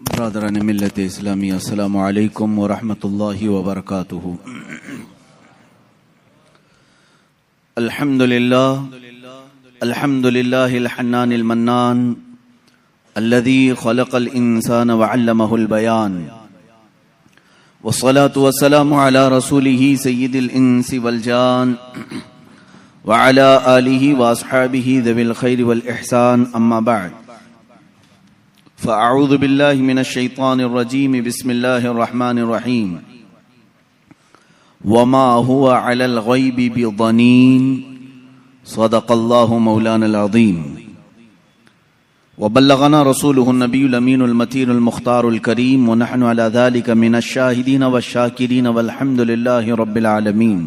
برادران ملت اسلامی، السلام علیکم ورحمۃ اللہ وبرکاتہ۔ الحمد للہ الحنان المنان الذي خلق الانسان وعلمه البيان، والصلاة والسلام على رسوله سید الانس والجان وعلى آلہ واصحابہ ذوی الخیر والاحسان، اما بعد فاعوذ باللہ من الشیطان الرجیم، بسم اللہ الرحمن الرحیم۔ وما هو على الغیب بضنین، صدق اللہ مولانا العظیم۔ وبلغنا رسوله النبی الامین المتین المختار الکریم، ونحن على ذلك من الشاہدین والشاکرین والحمد للہ رب العالمین۔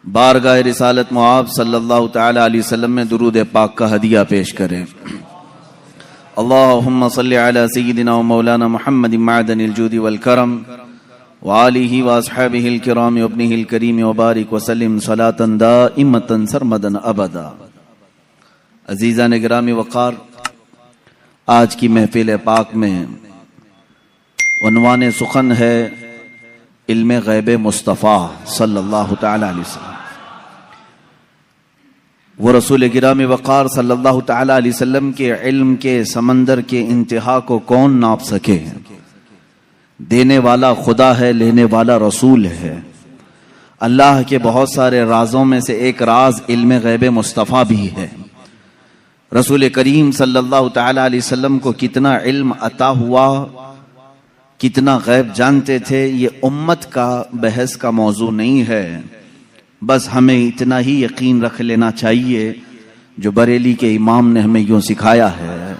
بارگاہ رسالت معاب صلی اللہ تعالی علیہ وسلم میں درود پاک کا ہدیہ پیش کریں۔ اللہم صلی علی سیدنا و مولانا محمد معدن الجود والکرم وآلہ واصحابہ الکرام وابنہ الکریم وبارک وسلم صلاة دائمتا سرمدا ابدا۔ عزیزان گرامی وقار، آج کی محفل پاک میں عنوان سخن ہے علم غیب مصطفیٰ صلی اللہ تعالی علیہ وسلم۔ وہ رسول گرامی وقار صلی اللہ تعالی علیہ وسلم کے علم کے سمندر کے انتہا کو کون ناپ سکے؟ دینے والا خدا ہے، لینے والا رسول ہے۔ اللہ کے بہت سارے رازوں میں سے ایک راز علم غیب مصطفیٰ بھی ہے۔ رسول کریم صلی اللہ تعالی علیہ وسلم کو کتنا علم عطا ہوا، کتنا غیب جانتے تھے، یہ امت کا بحث کا موضوع نہیں ہے۔ بس ہمیں اتنا ہی یقین رکھ لینا چاہیے جو بریلی کے امام نے ہمیں یوں سکھایا ہے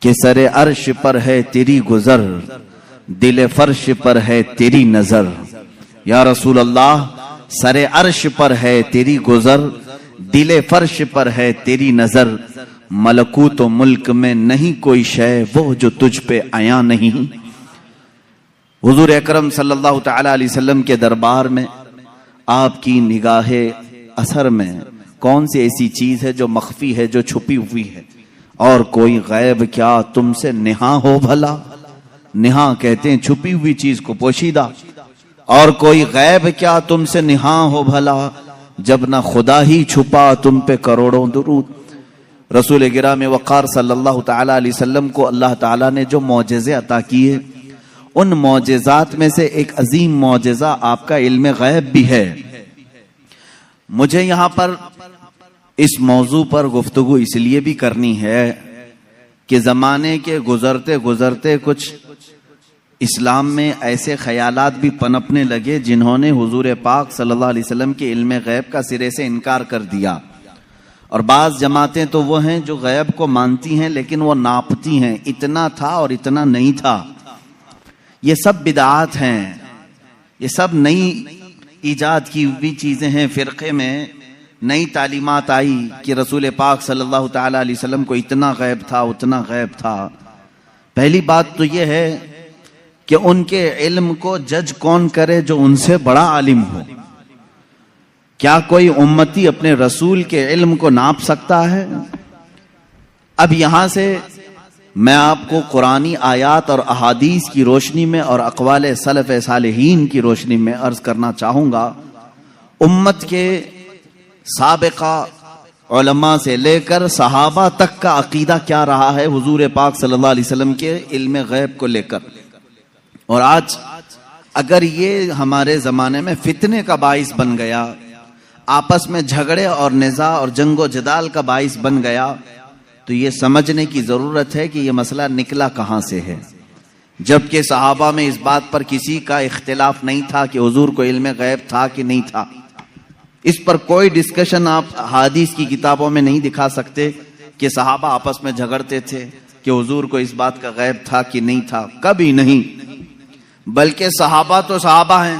کہ سر عرش پر ہے تیری گزر، دل فرش پر ہے تیری نظر۔ یا رسول اللہ، سر عرش پر ہے تیری گزر، دل فرش پر ہے تیری نظر، ملکوت و ملک میں نہیں کوئی شے وہ جو تجھ پہ عیاں نہیں۔ حضور اکرم صلی اللہ تعالی علیہ وسلم کے دربار میں آپ کی نگاہ اثر میں کون سی ایسی چیز ہے جو مخفی ہے، جو چھپی ہوئی ہے؟ اور کوئی غیب کیا تم سے نہاں ہو بھلا؟ نہاں کہتے ہیں چھپی ہوئی چیز کو، پوشیدہ۔ اور کوئی غیب کیا تم سے نہاں ہو بھلا، جب نہ خدا ہی چھپا تم پہ کروڑوں درود۔ رسول گرامی وقار صلی اللہ تعالی علیہ وسلم کو اللہ تعالیٰ نے جو معجزے عطا کیے، ان معجزات میں سے ایک عظیم معجزہ آپ کا علم غیب بھی ہے۔ مجھے یہاں پر اس موضوع پر گفتگو اس لیے بھی کرنی ہے کہ زمانے کے گزرتے گزرتے کچھ اسلام میں ایسے خیالات بھی پنپنے لگے جنہوں نے حضور پاک صلی اللہ علیہ وسلم کے علم غیب کا سرے سے انکار کر دیا۔ اور بعض جماعتیں تو وہ ہیں جو غیب کو مانتی ہیں لیکن وہ ناپتی ہیں، اتنا تھا اور اتنا نہیں تھا۔ یہ سب بدعات ہیں، یہ سب نئی ایجاد کی ہوئی چیزیں ہیں۔ فرقے میں نئی تعلیمات آئی کہ رسول پاک صلی اللہ تعالی علیہ وسلم کو اتنا غیب تھا، اتنا غیب تھا۔ پہلی بات تو یہ ہے کہ ان کے علم کو جج کون کرے جو ان سے بڑا عالم ہو؟ کیا کوئی امتی اپنے رسول کے علم کو ناپ سکتا ہے؟ اب یہاں سے میں آپ کو قرآنی آیات اور احادیث کی روشنی میں اور اقوال سلف صالحین کی روشنی میں عرض کرنا چاہوں گا، امت کے سابقہ علماء سے لے کر صحابہ تک کا عقیدہ کیا رہا ہے حضور پاک صلی اللہ علیہ وسلم کے علم غیب کو لے کر۔ اور آج اگر یہ ہمارے زمانے میں فتنے کا باعث بن گیا، آپس میں جھگڑے اور نزاع اور جنگ و جدال کا باعث بن گیا، تو یہ سمجھنے کی ضرورت ہے کہ یہ مسئلہ نکلا کہاں سے ہے، جبکہ صحابہ میں اس بات پر کسی کا اختلاف نہیں تھا کہ حضور کو علم غیب تھا کہ نہیں تھا۔ اس پر کوئی ڈسکشن آپ حدیث کی کتابوں میں نہیں دکھا سکتے کہ صحابہ آپس میں جھگڑتے تھے کہ حضور کو اس بات کا غیب تھا کہ نہیں تھا، کبھی نہیں۔ بلکہ صحابہ تو صحابہ ہیں،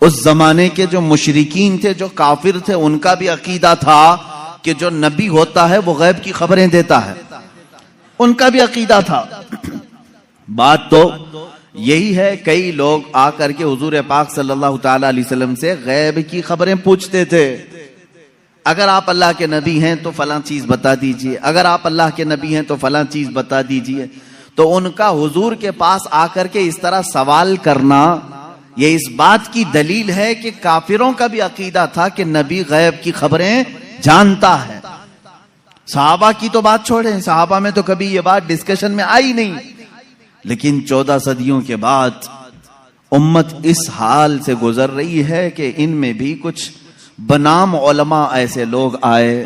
اس زمانے کے جو مشرکین تھے، جو کافر تھے، ان کا بھی عقیدہ تھا کہ جو نبی ہوتا ہے وہ غیب کی خبریں دیتا ہے، ان کا بھی عقیدہ تھا۔ بات تو یہی ہے، کئی لوگ آ کر کے حضور پاک صلی اللہ تعالی علیہ وسلم سے غیب کی خبریں پوچھتے تھے، اگر آپ اللہ کے نبی ہیں تو فلاں چیز بتا دیجئے، اگر آپ اللہ کے نبی ہیں تو فلاں چیز بتا دیجئے. تو ان کا حضور کے پاس آ کر کے اس طرح سوال کرنا یہ اس بات کی دلیل ہے کہ کافروں کا بھی عقیدہ تھا کہ نبی غیب کی خبریں جانتا ہے. صحابہ کی تو بات چھوڑیں، صحابہ میں تو کبھی یہ بات ڈسکشن میں آئی نہیں، لیکن 14 صدیوں کے بعد امت اس حال سے گزر رہی ہے کہ ان میں بھی کچھ بنام علماء ایسے لوگ آئے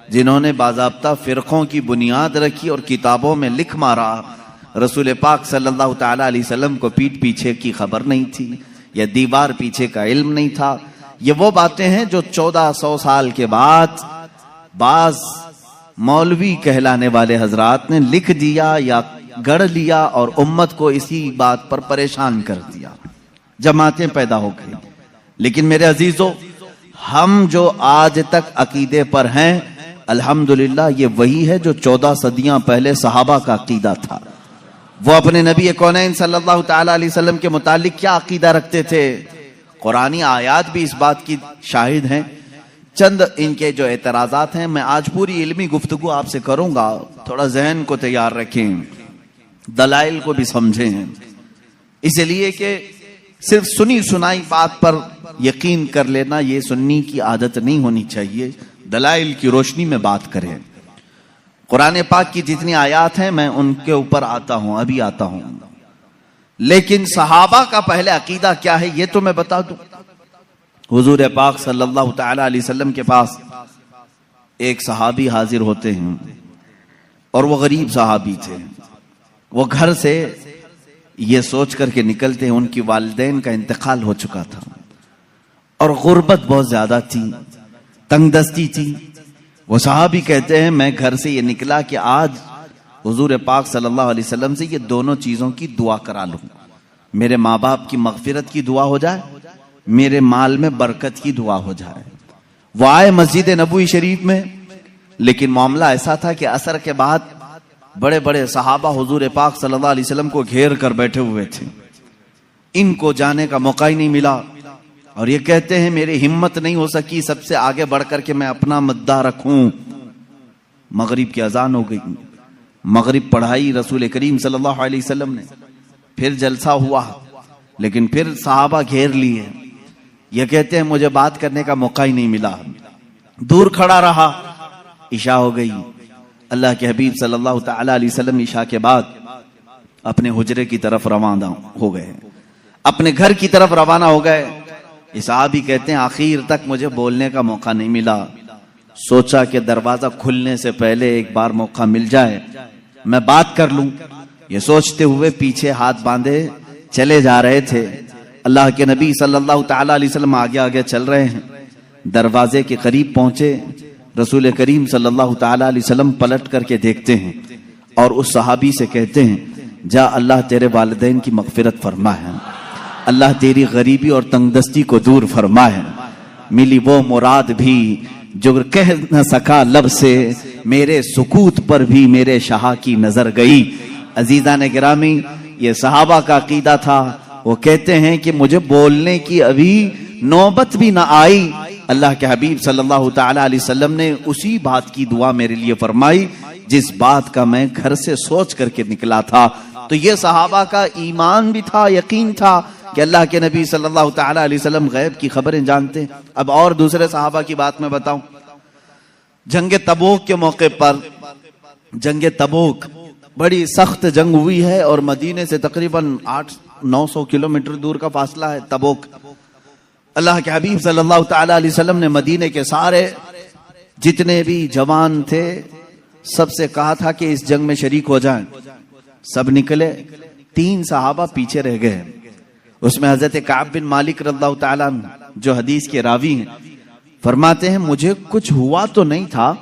جنہوں نے باضابطہ فرقوں کی بنیاد رکھی اور کتابوں میں لکھ مارا رسول پاک صلی اللہ تعالی علیہ وسلم کو پیٹھ پیچھے کی خبر نہیں تھی یا دیوار پیچھے کا علم نہیں تھا. یہ وہ باتیں ہیں جو 1400 سال کے بعد بعض مولوی کہلانے والے حضرات نے لکھ دیا یا گڑھ لیا اور امت کو اسی بات پر پریشان کر دیا، جماعتیں پیدا ہو گئی. لیکن میرے عزیزو، ہم جو آج تک عقیدے پر ہیں الحمدللہ یہ وہی ہے جو 14 صدیاں پہلے صحابہ کا عقیدہ تھا. وہ اپنے نبی کونین صلی اللہ تعالی علیہ وسلم کے متعلق کیا عقیدہ رکھتے تھے، قرآنی آیات بھی اس بات کی شاہد ہیں. چند ان کے جو اعتراضات ہیں، میں آج پوری علمی گفتگو آپ سے کروں گا، تھوڑا ذہن کو تیار رکھیں، دلائل کو بھی سمجھیں، اس لیے کہ صرف سنی سنائی بات پر یقین کر لینا یہ سنی کی عادت نہیں ہونی چاہیے. دلائل کی روشنی میں بات کریں. قرآن پاک کی جتنی آیات ہیں میں ان کے اوپر آتا ہوں، ابھی آتا ہوں، لیکن صحابہ کا پہلے عقیدہ کیا ہے یہ تو میں بتا دوں. حضور پاک صلی اللہ تعالی علیہ وسلم کے پاس ایک صحابی حاضر ہوتے ہیں اور وہ غریب صحابی تھے. وہ گھر سے یہ سوچ کر کے نکلتے ہیں ان کی والدین کا انتقال ہو چکا تھا اور غربت بہت زیادہ تھی، تنگ دستی تھی. وہ صحابی کہتے ہیں میں گھر سے یہ نکلا کہ آج حضور پاک صلی اللہ علیہ وسلم سے یہ دونوں چیزوں کی دعا کرا لوں، میرے ماں باپ کی مغفرت کی دعا ہو جائے، میرے مال میں برکت کی دعا ہو جائے. وہ آئے مسجد نبوی شریف میں، لیکن معاملہ ایسا تھا کہ عصر کے بعد بڑے بڑے صحابہ حضور پاک صلی اللہ علیہ وسلم کو گھیر کر بیٹھے ہوئے تھے. ان کو جانے کا موقع ہی نہیں ملا اور یہ کہتے ہیں میری ہمت نہیں ہو سکی سب سے آگے بڑھ کر کے میں اپنا مدعا رکھوں. مغرب کی اذان ہو گئی، مغرب پڑھائی رسول کریم صلی اللہ علیہ وسلم نے، پھر جلسہ ہوا، لیکن پھر صحابہ گھیر لیے. یہ کہتے ہیں مجھے بات کرنے کا موقع ہی نہیں ملا، دور کھڑا رہا. عشاء ہو گئی. اللہ کے حبیب صلی اللہ تعالی علیہ وسلم عشاء کے بعد اپنے حجرے کی طرف روانہ ہو گئے، اپنے گھر کی طرف روانہ ہو گئے. صحابی کہتے ہیں آخر تک مجھے بولنے کا موقع نہیں ملا. سوچا کہ دروازہ کھلنے سے پہلے ایک بار موقع مل جائے میں بات کر لوں. یہ سوچتے ہوئے پیچھے ہاتھ باندھے چلے جا رہے تھے. اللہ کے نبی صلی اللہ تعالی علیہ وسلم آگے آگے چل رہے ہیں. دروازے کے قریب پہنچے، رسول کریم صلی اللہ تعالی علیہ وسلم پلٹ کر کے دیکھتے ہیں اور اس صحابی سے کہتے ہیں جا اللہ تیرے والدین کی مغفرت فرمائے، اللہ تیری غریبی اور تنگ دستی کو دور فرمائے. ملی وہ مراد بھی جو کہہ نہ سکا لب سے، میرے سکوت پر بھی میرے شاہ کی نظر گئی. عزیزان گرامی، یہ صحابہ کا عقیدہ تھا. وہ کہتے ہیں کہ مجھے بولنے کی ابھی نوبت بھی نہ آئی، اللہ کے حبیب صلی اللہ تعالی علیہ وسلم نے اسی بات کی دعا میرے لیے فرمائی جس بات کا میں گھر سے سوچ کر کے نکلا تھا. تو یہ صحابہ کا ایمان بھی تھا، یقین تھا کہ اللہ کے نبی صلی اللہ تعالی علیہ وسلم غیب کی خبریں جانتے ہیں. اب اور دوسرے صحابہ کی بات میں بتاؤں. جنگ تبوک کے موقع پر، جنگ تبوک بڑی سخت جنگ ہوئی ہے اور مدینے سے تقریباً 800-900 کلومیٹر دور کا فاصلہ ہے تبوک. اللہ کے حبیب صلی اللہ تعالی علیہ وسلم نے مدینے کے سارے جتنے بھی جوان تھے سب سے کہا تھا کہ اس جنگ میں شریک ہو جائیں. سب نکلے. 3 صحابہ پیچھے رہ گئے. اس میں حضرت کعب بن مالک رضی اللہ تعالیٰ جو حدیث کے راوی ہیں فرماتے ہیں مجھے کچھ ہوا تو نہیں تھا،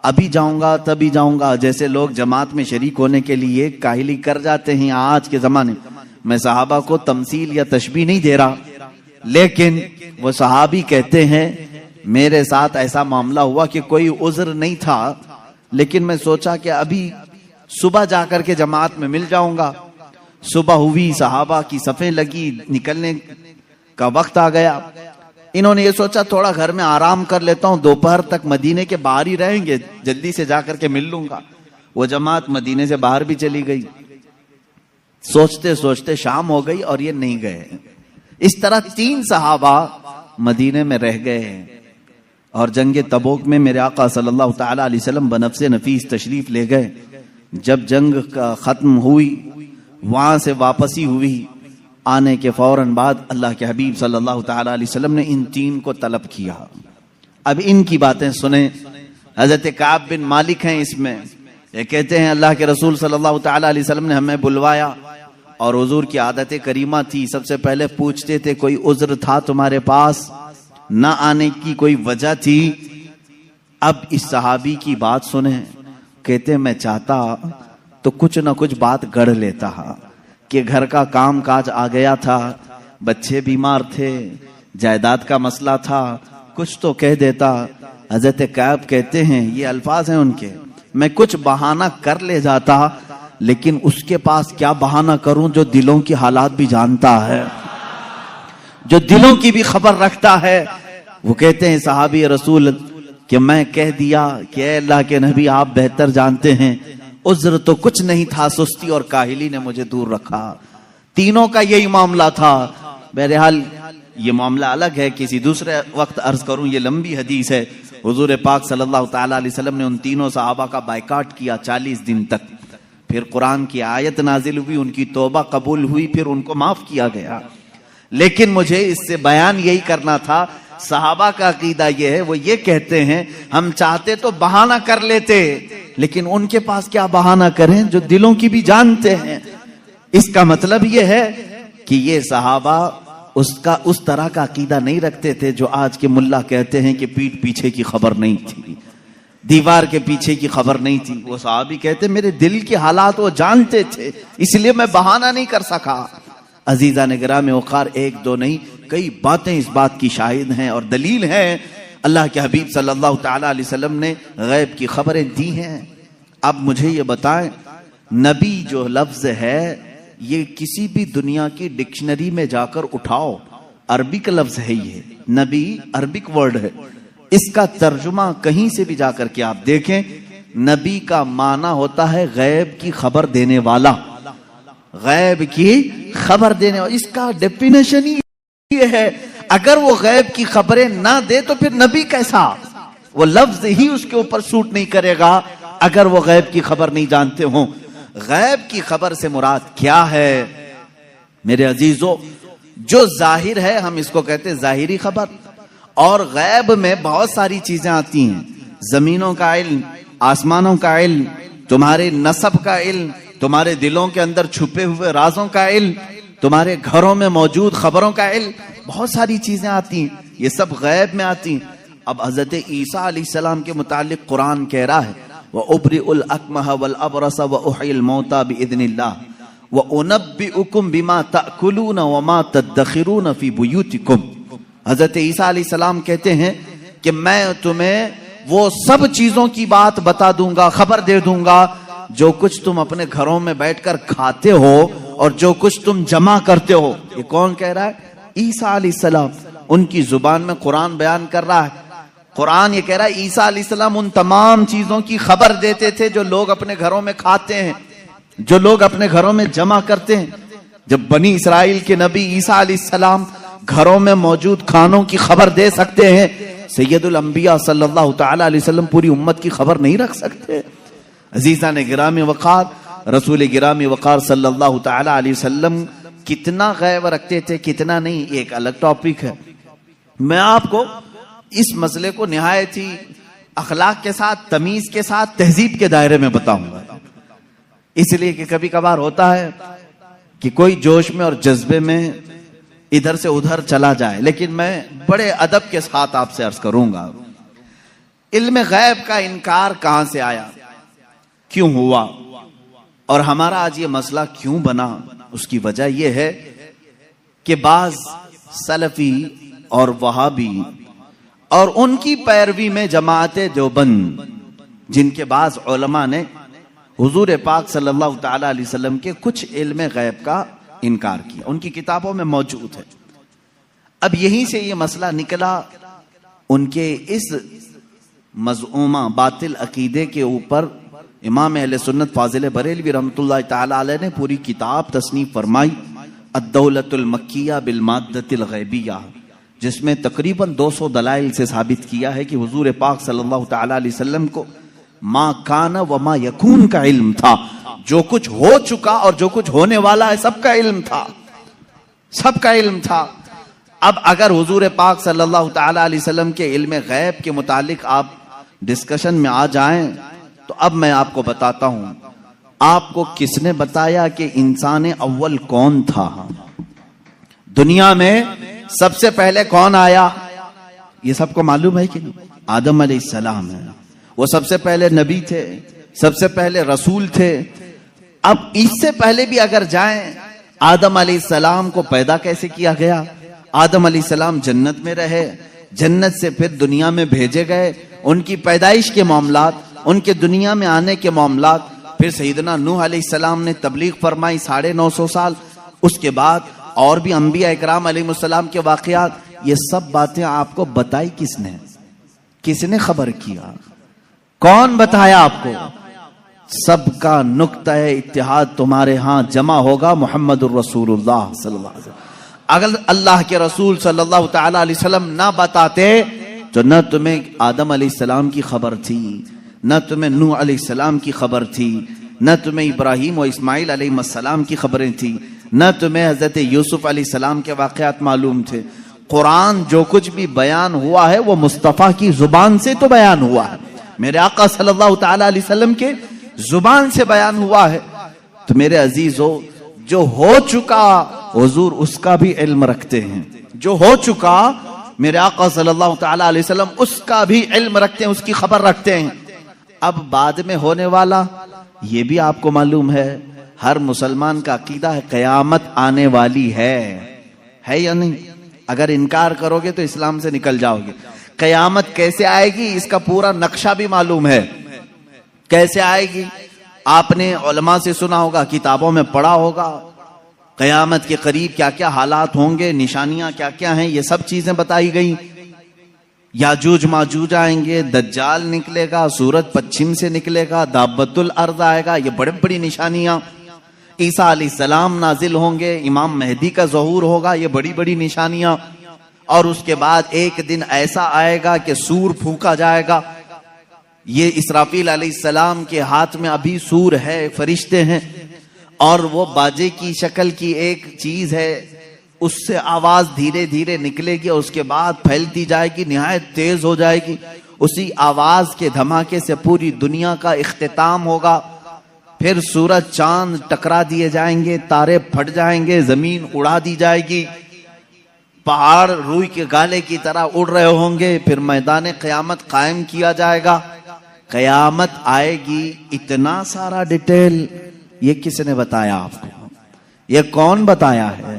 ابھی جاؤں گا تبھی جاؤں گا، جیسے لوگ جماعت میں شریک ہونے کے لیے کاہلی کر جاتے ہیں آج کے زمانے. میں صحابہ کو تمثیل یا تشبیہ نہیں دے رہا، لیکن وہ صحابی کہتے ہیں میرے ساتھ ایسا معاملہ ہوا کہ کوئی عذر نہیں تھا، لیکن میں سوچا کہ ابھی صبح جا کر کے جماعت میں مل جاؤں گا. صبح ہوئی، صحابہ کی صفیں لگی، نکلنے کا وقت آ گیا. انہوں نے یہ سوچا تھوڑا گھر میں آرام کر لیتا ہوں، دوپہر تک مدینے کے باہر ہی رہیں گے، جلدی سے جا کر کے مل لوں گا۔ وہ جماعت مدینے سے باہر بھی چلی گئی، سوچتے سوچتے شام ہو گئی اور یہ نہیں گئے۔ اس طرح 3 صحابہ مدینے میں رہ گئے، اور جنگ تبوک میں میرے آقا صلی اللہ تعالی علیہ وسلم بنفس نفیس تشریف لے گئے۔ جب جنگ کا ختم ہوئی، وہاں سے واپسی ہوئی، آنے کے فوراً بعد اللہ کے حبیب صلی اللہ تعالی علیہ وسلم نے ان 3 کو طلب کیا۔ اب ان کی باتیں سنیں۔ حضرت کعب بن مالک ہیں اس میں، یہ کہتے ہیں اللہ کے رسول صلی اللہ تعالی علیہ وسلم نے ہمیں بلوایا، اور حضور کی عادت کریمہ تھی، سب سے پہلے پوچھتے تھے کوئی عذر تھا تمہارے پاس، نہ آنے کی کوئی وجہ تھی؟ اب اس صحابی کی بات سنیں، کہتے میں چاہتا تو کچھ نہ کچھ بات گڑھ لیتا کہ گھر کا کام کاج آ گیا تھا، بچے بیمار تھے، جائیداد کا مسئلہ تھا، کچھ تو کہہ دیتا۔ حضرت کعب کہتے ہیں، یہ الفاظ ہیں ان کے، میں کچھ بہانہ کر لے جاتا، لیکن اس کے پاس کیا بہانہ کروں جو دلوں کی حالات بھی جانتا ہے، جو دلوں کی بھی خبر رکھتا ہے۔ وہ کہتے ہیں صحابی رسول کہ میں کہہ دیا کہ اے اللہ کے نبی آپ بہتر جانتے ہیں، عذر تو کچھ نہیں تھا، سستی اور کاہلی نے مجھے دور رکھا۔ تینوں کا یہی معاملہ تھا۔ بہرحال یہ معاملہ الگ ہے، کسی دوسرے وقت عرض کروں، یہ لمبی حدیث ہے۔ حضور پاک صلی اللہ تعالی علیہ وسلم نے ان تینوں صحابہ کا بائیکاٹ کیا 40 دن تک، پھر قرآن کی آیت نازل ہوئی، ان کی توبہ قبول ہوئی، پھر ان کو معاف کیا گیا۔ لیکن مجھے اس سے بیان یہی کرنا تھا، صحابہ کا عقیدہ یہ ہے، وہ یہ کہتے ہیں ہم چاہتے تو بہانہ کر لیتے، لیکن ان کے پاس کیا بہانہ کریں جو دلوں کی بھی جانتے ہیں۔ اس کا مطلب یہ ہے کہ یہ صحابہ اس طرح کا عقیدہ نہیں رکھتے تھے جو آج کے ملا کہتے ہیں کہ پیٹھ پیچھے کی خبر نہیں تھی، دیوار کے پیچھے کی خبر نہیں تھی۔ وہ صحابی کہتے میرے دل کے حالات وہ جانتے تھے، اس لیے میں بہانہ نہیں کر سکا۔ عزیزان گرامی وقار، 1 2 نہیں، کئی باتیں اس بات کی شاہد ہیں اور دلیل ہیں۔ اللہ کے حبیب صلی اللہ تعالی علیہ وسلم نے غیب کی خبریں دی ہیں۔ اب مجھے یہ بتائیں، نبی جو لفظ ہے یہ کسی بھی دنیا کی ڈکشنری میں جا کر اٹھاؤ، عربک لفظ ہے، یہ نبی عربک ورڈ ہے، اس کا ترجمہ کہیں سے بھی جا کر کے آپ دیکھیں، نبی کا معنی ہوتا ہے غیب کی خبر دینے والا، غیب کی خبر دینے والا۔ اس کا ڈیفینیشن یہ ہے، اگر وہ غیب کی خبریں نہ دے تو پھر نبی کیسا؟ وہ لفظ ہی اس کے اوپر سوٹ نہیں کرے گا اگر وہ غیب کی خبر نہیں جانتے ہوں۔ غیب کی خبر سے مراد کیا ہے میرے عزیزو؟ جو ظاہر ہے ہم اس کو کہتے ہیں ظاہری خبر، اور غیب میں بہت ساری چیزیں آتی ہیں، زمینوں کا علم، آسمانوں کا علم، تمہارے نسب کا علم، تمہارے دلوں کے اندر چھپے ہوئے رازوں کا علم، تمہارے گھروں میں موجود خبروں کا علم، بہت ساری چیزیں آتی ہیں، یہ سب غیب میں آتی ہیں۔ اب حضرت عیسیٰ علیہ السلام کے متعلق قرآن کہہ رہا ہے وَأُبْرِئُ الْأَكْمَحَ وَالْأَبْرَصَ وَأُحْيِي الْمَوْتَى بِإِذْنِ اللَّهِ وَأُنَبِّئُكُم بِمَا تَأْكُلُونَ وَمَا تَدَّخِرُونَ فِي بُيُوتِكُمْ۔ حضرت عیسیٰ علیہ السلام کہتے ہیں کہ میں تمہیں وہ سب چیزوں کی بات بتا دوں گا، خبر دے دوں گا جو کچھ تم اپنے گھروں میں بیٹھ کر کھاتے ہو اور جو کچھ تم جمع کرتے ہو۔ یہ کون کہہ رہا ہے؟ عیسیٰ علیہ السلام، ان کی زبان میں قرآن بیان کر رہا ہے۔ قرآن یہ کہہ رہا ہے عیسیٰ علیہ السلام ان تمام چیزوں کی خبر دیتے تھے جو لوگ اپنے گھروں میں کھاتے ہیں، جو لوگ اپنے گھروں میں جمع کرتے ہیں۔ جب بنی اسرائیل کے نبی عیسیٰ علیہ السلام گھروں میں موجود کھانوں کی خبر دے سکتے ہیں، سید الانبیاء صلی اللہ تعالی علیہ وسلم پوری امت کی خبر نہیں رکھ سکتے؟ عزیزان گرامی وقار، رسول گرامی وقار صلی اللہ تعالی علیہ وسلم کتنا غیب رکھتے تھے کتنا نہیں، ایک الگ ٹاپک ہے۔ میں آپ کو اس مسئلے کو نہایت ہی اخلاق کے ساتھ، تمیز کے ساتھ، تہذیب کے دائرے میں بتاؤں گا، اس لیے کہ کبھی کبھار ہوتا ہے کہ کوئی جوش میں اور جذبے میں ادھر سے ادھر چلا جائے، لیکن میں بڑے ادب کے ساتھ آپ سے عرض کروں گا، علم غیب کا انکار کہاں سے آیا، کیوں ہوا، اور ہمارا آج یہ مسئلہ کیوں بنا؟ اس کی وجہ یہ ہے کہ بعض سلفی اور وہابی اور ان کی پیروی میں جماعت دیوبند، جن کے بعض علماء نے حضور پاک صلی اللہ تعالی علیہ وسلم کے کچھ علم غیب کا انکار کیا، ان کی کتابوں میں موجود ہے۔ اب یہیں سے یہ مسئلہ نکلا، ان کے اس مذعومہ باطل عقیدے کے اوپر امام اہل سنت فاضل بریلوی رحمۃ اللہ تعالی علیہ نے پوری کتاب تصنیف فرمائی، الدولۃ المکیہ بالمادۃ الغیبیہ، جس میں تقریباً 200 دلائل سے ثابت کیا ہے کہ حضور پاک صلی اللہ تعالی علیہ وسلم کو ما کان و ما یکون کا علم تھا، جو کچھ ہو چکا اور جو کچھ ہونے والا ہے سب کا علم تھا، سب کا علم تھا۔ اب اگر حضور پاک صلی اللہ تعالی علیہ وسلم کے علم غیب کے متعلق آپ ڈسکشن میں آ جائیں تو اب میں آپ کو بتاتا ہوں، آپ کو کس نے بتایا کہ انسان اول کون تھا؟ دنیا میں سب سے پہلے کون آیا؟ یہ سب کو معلوم ہے کہ نہیں؟ آدم علیہ السلام ہے، وہ سب سے پہلے نبی تھے، سب سے پہلے رسول تھے۔ اب اس سے پہلے بھی اگر جائیں، آدم علیہ السلام کو پیدا کیسے کیا گیا؟ آدم علیہ السلام جنت میں رہے، جنت سے پھر دنیا میں بھیجے گئے، ان کی پیدائش کے معاملات، ان کے دنیا میں آنے کے معاملات، پھر سیدنا نوح علیہ السلام نے تبلیغ فرمائی 950 سال، اس کے بعد اور بھی انبیاء اکرام علیہ السلام کے واقعات، یہ سب باتیں آپ کو بتائی کس نے؟ کس نے خبر کیا؟ کون بتایا آپ کو؟ سب کا نقطہ اتحاد تمہارے ہاں جمع ہوگا محمد الرسول اللہ صلی اللہ علیہ وسلم۔ اگر اللہ کے رسول صلی اللہ تعالی علیہ وسلم نہ بتاتے تو نہ تمہیں آدم علیہ السلام کی خبر تھی، نہ تمہیں نوح علیہ السلام کی خبر تھی، نہ تمہیں ابراہیم و اسماعیل علیہ السلام کی خبریں تھی، نہ تمہیں حضرت یوسف علیہ السلام کے واقعات معلوم تھے۔ قرآن جو کچھ بھی بیان ہوا ہے وہ مصطفیٰ کی زبان سے تو بیان ہوا ہے، میرے آقا صلی اللہ تعالی علیہ وسلم کے زبان سے بیان ہوا ہے۔ تو میرے عزیزو، جو ہو چکا حضور اس کا بھی علم رکھتے ہیں، جو ہو چکا میرے آقا صلی اللہ تعالی علیہ وسلم اس کا بھی علم رکھتے ہیں، اس کی خبر رکھتے ہیں۔ اب بعد میں ہونے والا یہ بھی آپ کو معلوم ہے، ہر مسلمان کا عقیدہ ہے قیامت آنے والی ہے یا نہیں؟ اگر انکار کرو گے تو اسلام سے نکل جاؤ گے۔ قیامت کیسے آئے گی اس کا پورا نقشہ بھی معلوم ہے، کیسے آئے گی؟ آپ نے علماء سے سنا ہوگا، کتابوں میں پڑھا ہوگا، قیامت کے قریب کیا کیا حالات ہوں گے، نشانیاں کیا کیا ہیں، یہ سب چیزیں بتائی گئی۔ یاجوج ماجوج آئیں گے، دجال نکلے گا، سورج پچھم سے نکلے گا، دابت الارض آئے گا، یہ بڑی بڑی نشانیاں۔ عیسیٰ علیہ السلام نازل ہوں گے، امام مہدی کا ظہور ہوگا، یہ بڑی بڑی نشانیاں۔ اور اس کے بعد ایک دن ایسا آئے گا کہ سور پھونکا جائے گا، یہ اسرافیل علیہ السلام کے ہاتھ میں ابھی سور ہے، فرشتے ہیں، اور وہ باجے کی شکل کی ایک چیز ہے، اس سے آواز دھیرے دھیرے نکلے گی اور اس کے بعد پھیلتی جائے گی، نہایت تیز ہو جائے گی۔ اسی آواز کے دھماکے سے پوری دنیا کا اختتام ہوگا، پھر سورج چاند ٹکرا دیے جائیں گے، تارے پھٹ جائیں گے، زمین اڑا دی جائے گی، پہاڑ روئی کے گالے کی طرح اڑ رہے ہوں گے، پھر میدان قیامت قائم کیا جائے گا۔ قیامت آئے گی، اتنا سارا ڈیٹیل یہ کس نے بتایا آپ کو؟ یہ کون بتایا ہے؟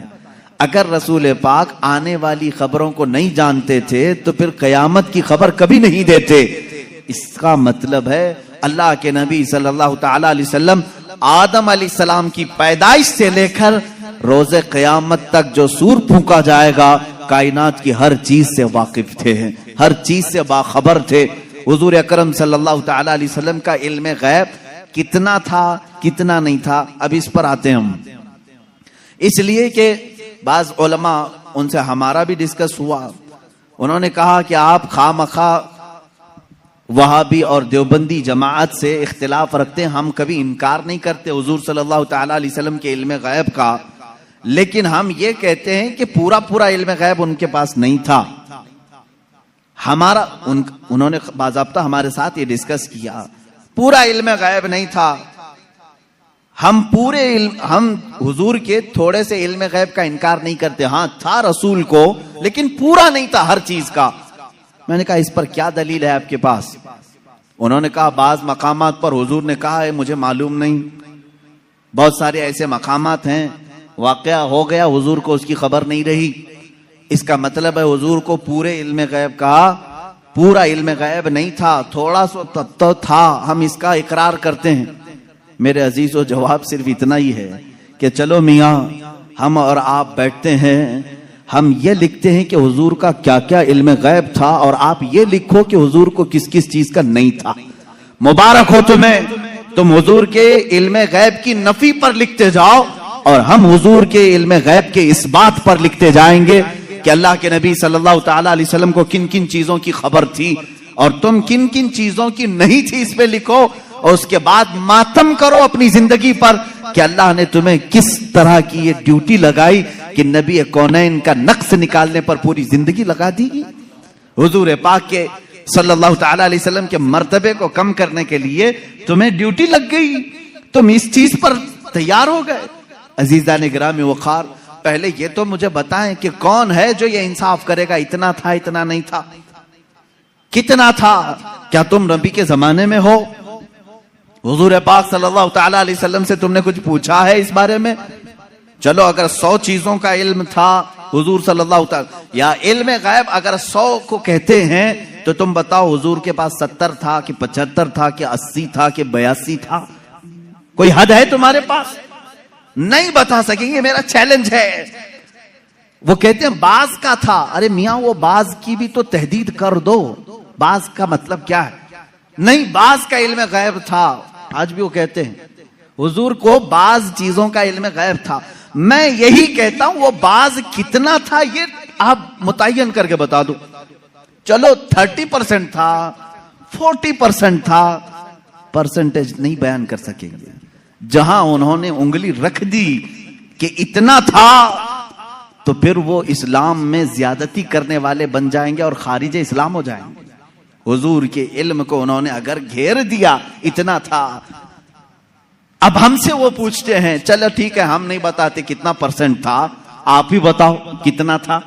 اگر رسول پاک آنے والی خبروں کو نہیں جانتے تھے تو پھر قیامت کی خبر کبھی نہیں دیتے۔ اس کا مطلب ہے اللہ کے نبی صلی اللہ تعالی علیہ وسلم آدم علیہ السلام کی پیدائش سے لے کر روز قیامت تک جو سور پھونکا جائے گا، کائنات کی ہر چیز سے واقف تھے، ہر چیز سے باخبر تھے۔ حضور اکرم صلی اللہ تعالی علیہ وسلم کا علم غیب کتنا تھا، کتنا نہیں تھا، اب اس پر آتے ہیں ہم۔ اس لیے کہ بعض علماء، ان سے ہمارا بھی ڈسکس ہوا، انہوں نے کہا کہ آپ خواہ وہابی اور دیوبندی جماعت سے اختلاف رکھتے ہیں، ہم کبھی انکار نہیں کرتے حضور صلی اللہ تعالی علیہ وسلم کے علم غیب کا، لیکن ہم یہ کہتے ہیں کہ پورا علم غیب ان کے پاس نہیں تھا۔ انہوں نے باضابطہ ہمارے ساتھ یہ ڈسکس کیا، پورا علم غیب نہیں تھا۔ ہم حضور کے تھوڑے سے علم غیب کا انکار نہیں کرتے، ہاں تھا رسول کو، لیکن پورا نہیں تھا ہر چیز کا۔ میں نے کہا اس پر کیا دلیل ہے آپ کے پاس؟ انہوں نے کہا بعض مقامات پر حضور نے کہا ہے مجھے معلوم نہیں، بہت سارے ایسے مقامات ہیں واقعہ ہو گیا حضور کو اس کی خبر نہیں رہی، اس کا مطلب ہے حضور کو پورے علم غیب کا پورا علم غیب نہیں تھا، تھوڑا سا تو تھا، ہم اس کا اقرار کرتے ہیں۔ میرے عزیزو، جواب صرف اتنا ہی ہے کہ چلو میاں، ہم اور آپ بیٹھتے ہیں، ہم یہ لکھتے ہیں کہ حضور کا کیا کیا علم غیب تھا اور آپ یہ لکھو کہ حضور کو کس کس چیز کا نہیں تھا. مبارک ہو تمہیں, تم حضور کے علم غیب کی نفی پر لکھتے جاؤ اور ہم حضور کے علم غیب کے اس بات پر لکھتے جائیں گے کہ اللہ کے نبی صلی اللہ تعالی علیہ وسلم کو کن کن چیزوں کی خبر تھی اور تم کن کن چیزوں کی نہیں تھی, اس پہ لکھو. اور اس کے بعد ماتم کرو اپنی زندگی پر کہ اللہ نے تمہیں کس طرح کی یہ ڈیوٹی لگائی کہ نبی کونین کا نقص نکالنے پر پوری زندگی لگا دی. حضور پاک کے صلی اللہ تعالی علیہ وسلم کے مرتبے کو کم کرنے کے لیے تمہیں ڈیوٹی لگ گئی, تم اس چیز پر تیار ہو گئے. عزیزان گرامی وقار, پہلے یہ تو مجھے بتائیں کہ کون ہے جو یہ انصاف کرے گا اتنا تھا اتنا نہیں تھا, کتنا تھا؟ کیا تم نبی کے زمانے میں ہو؟ حضور پاک صلی اللہ تعالی علیہ وسلم سے تم نے کچھ پوچھا ہے اس بارے میں؟ چلو اگر 100 چیزوں کا علم تھا حضور صلی اللہ تعالی, یا علم غیب اگر 100 کو کہتے ہیں تو تم بتاؤ حضور کے پاس 70 تھا کہ 75 تھا کہ 80 تھا کہ 82 تھا؟ کوئی حد ہے تمہارے پاس؟ نہیں بتا سکیں گے, میرا چیلنج ہے. وہ کہتے ہیں بعض کا تھا. ارے میاں وہ بعض کی بھی تو تحدید کر دو, بعض کا مطلب کیا ہے؟ نہیں, بعض کا علم غیب تھا. آج بھی وہ کہتے ہیں حضور کو بعض چیزوں کا علم غیب تھا. میں یہی کہتا ہوں وہ بعض کتنا تھا یہ آپ متعین کر کے بتا دو. چلو 30% تھا, 40% تھا, پرسنٹیج نہیں بیان کر سکیں گے. جہاں انہوں نے انگلی رکھ دی کہ اتنا تھا تو پھر وہ اسلام میں زیادتی کرنے والے بن جائیں گے اور خارج اسلام ہو جائیں گے. حضور کے علم کو انہوں نے اگر گھیر دیا اتنا تھا. اب ہم سے وہ پوچھتے ہیں چلو ٹھیک ہے ہم نہیں بتاتے کتنا پرسنٹ تھا, آپ ہی بتاؤ کتنا تھا.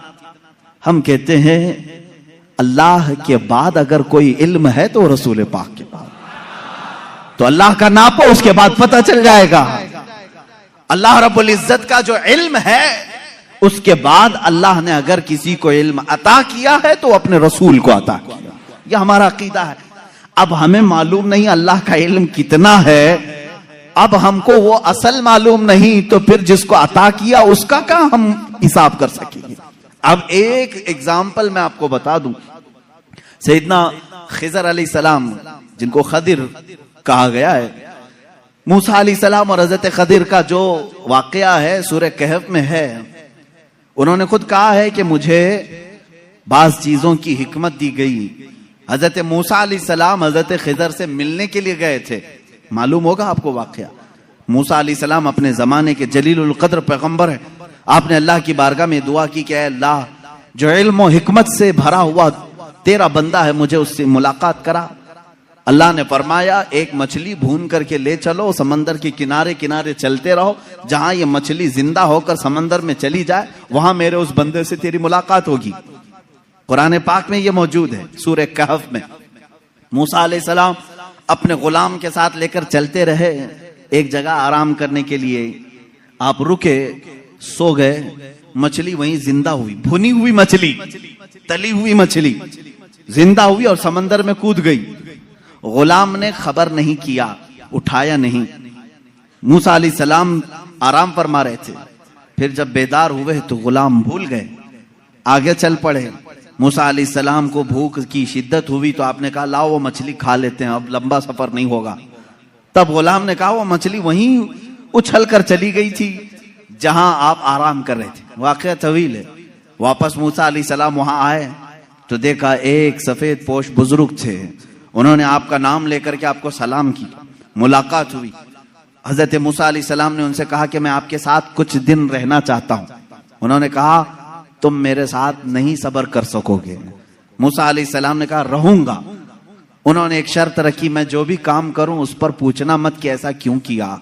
ہم کہتے ہیں اللہ کے بعد اگر کوئی علم ہے تو رسول پاک کے بعد, تو اللہ کا ناپو, اس کے بعد پتہ چل جائے گا. اللہ رب العزت کا جو علم ہے اس کے بعد اللہ نے اگر کسی کو علم عطا کیا ہے تو اپنے رسول کو عطا کیا. یہ ہمارا عقیدہ ہے. اب ہمیں معلوم نہیں اللہ کا علم کتنا ہے, اب ہم کو وہ اصل معلوم نہیں, تو پھر جس کو عطا کیا اس کا کہاں ہم حساب کر سکیں گے. اب ایک ایگزامپل میں آپ کو بتا دوں. سیدنا خضر علیہ السلام جن کو خضر کہا گیا ہے, موسیٰ علیہ السلام اور حضرت خضر کا جو واقعہ ہے سورہ کہف میں ہے. انہوں نے خود کہا ہے کہ مجھے بعض چیزوں کی حکمت دی گئی. حضرت موسیٰ علیہ السلام حضرت خضر سے ملنے کے لیے گئے تھے. معلوم ہوگا آپ کو واقعہ. موسیٰ علیہ السلام اپنے زمانے کے جلیل القدر پیغمبر ہیں. آپ نے اللہ کی بارگاہ میں دعا کی کہ اے اللہ جو علم و حکمت سے بھرا ہوا تیرا بندہ ہے مجھے اس سے ملاقات کرا. اللہ نے فرمایا ایک مچھلی بھون کر کے لے چلو, سمندر کے کنارے کنارے چلتے رہو, جہاں یہ مچھلی زندہ ہو کر سمندر میں چلی جائے وہاں میرے اس بندے سے تیری ملاقات ہوگی. قرآن پاک میں یہ موجود ہے سورہ کہف میں. موسیٰ علیہ السلام اپنے غلام کے ساتھ لے کر چلتے رہے ایک جگہ آرام کرنے کے لیے. آپ رکے, سو گئے, مچھلی وہیں زندہ ہوئی, بھنی ہوئی مچھلی, تلی ہوئی مچھلی زندہ ہوئی اور سمندر میں کود گئی. غلام نے خبر نہیں کیا, اٹھایا نہیں. موسیٰ علیہ السلام آرام فرما رہے تھے. پھر جب بیدار ہوئے تو غلام بھول گئے, آگے چل پڑے. موسیٰ علیہ السلام کو بھوک کی شدت ہوئی تو آپ نے کہا لاؤ وہ مچھلی کھا لیتے ہیں, اب لمبا سفر نہیں ہوگا. تب غلام نے کہا وہ مچھلی وہیں اچھل کر چلی گئی تھی جہاں آپ آرام کر رہے تھے. واقعہ طویل ہے. واپس موسیٰ علیہ السلام وہاں آئے تو دیکھا ایک سفید پوش بزرگ تھے. انہوں نے آپ کا نام لے کر کے آپ کو سلام کی, ملاقات ہوئی. حضرت موسیٰ علیہ السلام نے ان سے کہا کہ میں آپ کے ساتھ کچھ دن رہنا چاہتا ہوں. انہوں نے کہا تم میرے ساتھ نہیں صبر کر سکو گے. موسیٰ علیہ السلام نے کہا رہوں گا. انہوں نے ایک شرط رکھی, میں جو بھی کام کروں اس پر پوچھنا مت کہ ایسا کیوں کیا.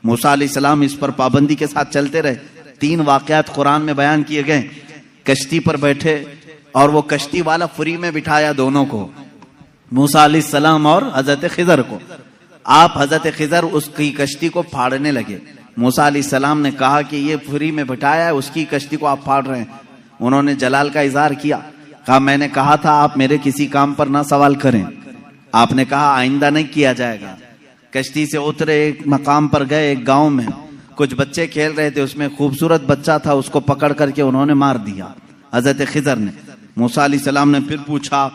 موسیٰ علیہ السلام اس پر پابندی کے ساتھ چلتے رہے. 3 واقعات قرآن میں بیان کیے گئے. کشتی پر بیٹھے اور وہ کشتی والا فری میں بٹھایا دونوں کو, موسیٰ علیہ السلام اور حضرت خضر کو. آپ حضرت خضر اس کی کشتی کو پھاڑنے لگے. موسیٰ علیہ السلام نے کہا کہ یہ فری میں بٹھایا ہے, اس کی کشتی کو آپ پھاڑ رہے ہیں. انہوں نے جلال کا اظہار کیا, کہا میں نے کہا تھا آپ میرے کسی کام پر نہ سوال کریں. آپ نے کہا آئندہ نہیں کیا جائے گا. کشتی سے اترے, ایک مقام پر گئے, ایک گاؤں میں کچھ بچے کھیل رہے تھے، اس میں خوبصورت بچہ تھا، اس کو پکڑ کر کے انہوں نے مار دیا حضرت خضر نے۔ موسیٰ علیہ السلام نے پھر پوچھا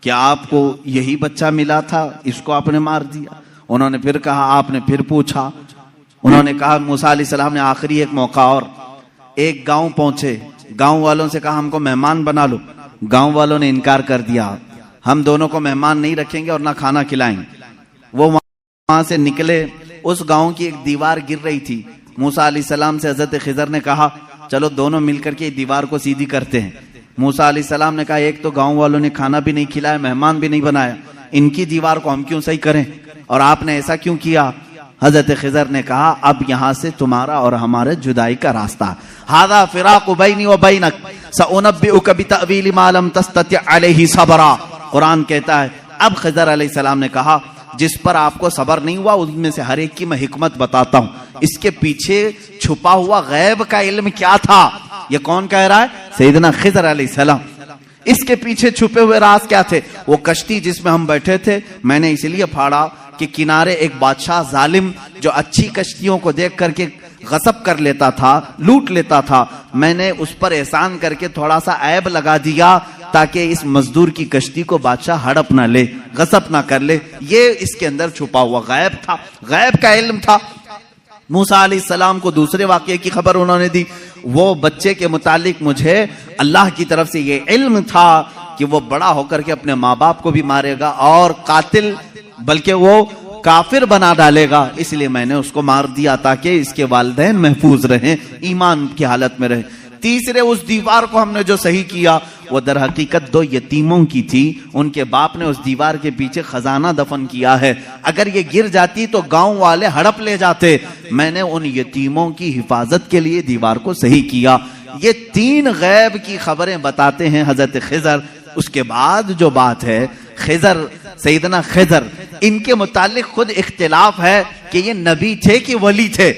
کہ آپ کو یہی بچہ ملا تھا، اس کو آپ نے مار دیا؟ انہوں نے پھر کہا، آپ نے پھر پوچھا؟ انہوں نے کہا، موسیٰ علیہ السلام نے آخری ایک موقع اور، ایک گاؤں پہنچے، گاؤں والوں سے کہا ہم کو مہمان بنا لو، گاؤں والوں نے انکار کر دیا، ہم دونوں کو مہمان نہیں رکھیں گے اور نہ کھانا کھلائیں گے۔ وہ وہاں سے نکلے، اس گاؤں کی ایک دیوار گر رہی تھی، موسیٰ علیہ السلام سے حضرت خضر نے کہا چلو دونوں مل کر کے دیوار کو سیدھی کرتے ہیں۔ موسیٰ علیہ السلام نے کہا ایک تو گاؤں والوں نے کھانا بھی نہیں کھلایا، مہمان بھی نہیں بنایا، ان کی دیوار کو ہم کیوں صحیح کریں، اور آپ نے ایسا کیوں کیا؟ حضرت خضر نے کہا اب یہاں سے تمہارا اور ہمارے جدائی کا راستہ، ھذا فراق بینی و بینک سأنبئک بتأویل ما لم تستطع علیہ صبرا۔ قرآن کہتا ہے اب خضر علیہ السلام نے کہا جس پر آپ کو صبر نہیں ہوا ان میں سے ہر ایک کی میں حکمت بتاتا ہوں، اس کے پیچھے چھپا ہوا غیب کا علم کیا تھا؟ یہ کون کہہ رہا ہے؟ سیدنا خضر علیہ السلام۔ اس کے پیچھے چھپے ہوئے راز کیا تھے؟ وہ کشتی جس میں ہم بیٹھے تھے، میں نے اس لیے پھاڑا کہ کنارے ایک بادشاہ ظالم جو اچھی کشتیوں کو دیکھ کر کے غصب کر لیتا تھا، لوٹ لیتا تھا، میں نے اس پر احسان کر کے تھوڑا سا عیب لگا دیا تاکہ اس مزدور کی کشتی کو بادشاہ ہڑپ نہ لے، غصب نہ کر لے۔ یہ اس کے اندر چھپا ہوا غیب تھا، غیب کا علم تھا۔ موسیٰ علیہ السلام کو دوسرے واقعے کی خبر انہوں نے دی، وہ بچے کے متعلق مجھے اللہ کی طرف سے یہ علم تھا کہ وہ بڑا ہو کر کے اپنے ماں باپ کو بھی مارے گا اور قاتل بلکہ وہ کافر بنا ڈالے گا، اس لیے میں نے اس کو مار دیا تاکہ اس کے والدین محفوظ رہیں، ایمان کی حالت میں رہیں۔ تیسرے اس دیوار کو ہم نے جو صحیح کیا وہ در حقیقت دو یتیموں کی تھی، ان کے باپ نے اس دیوار کے پیچھے خزانہ دفن کیا ہے، اگر یہ گر جاتی تو گاؤں والے ہڑپ لے جاتے، میں نے ان یتیموں کی حفاظت کے لیے دیوار کو صحیح کیا۔ یہ تین غیب کی خبریں بتاتے ہیں حضرت خضر۔ اس کے بعد جو بات ہے خضر، سیدنا خضر، ان کے متعلق خود اختلاف ہے کہ یہ نبی تھے کہ ولی تھے،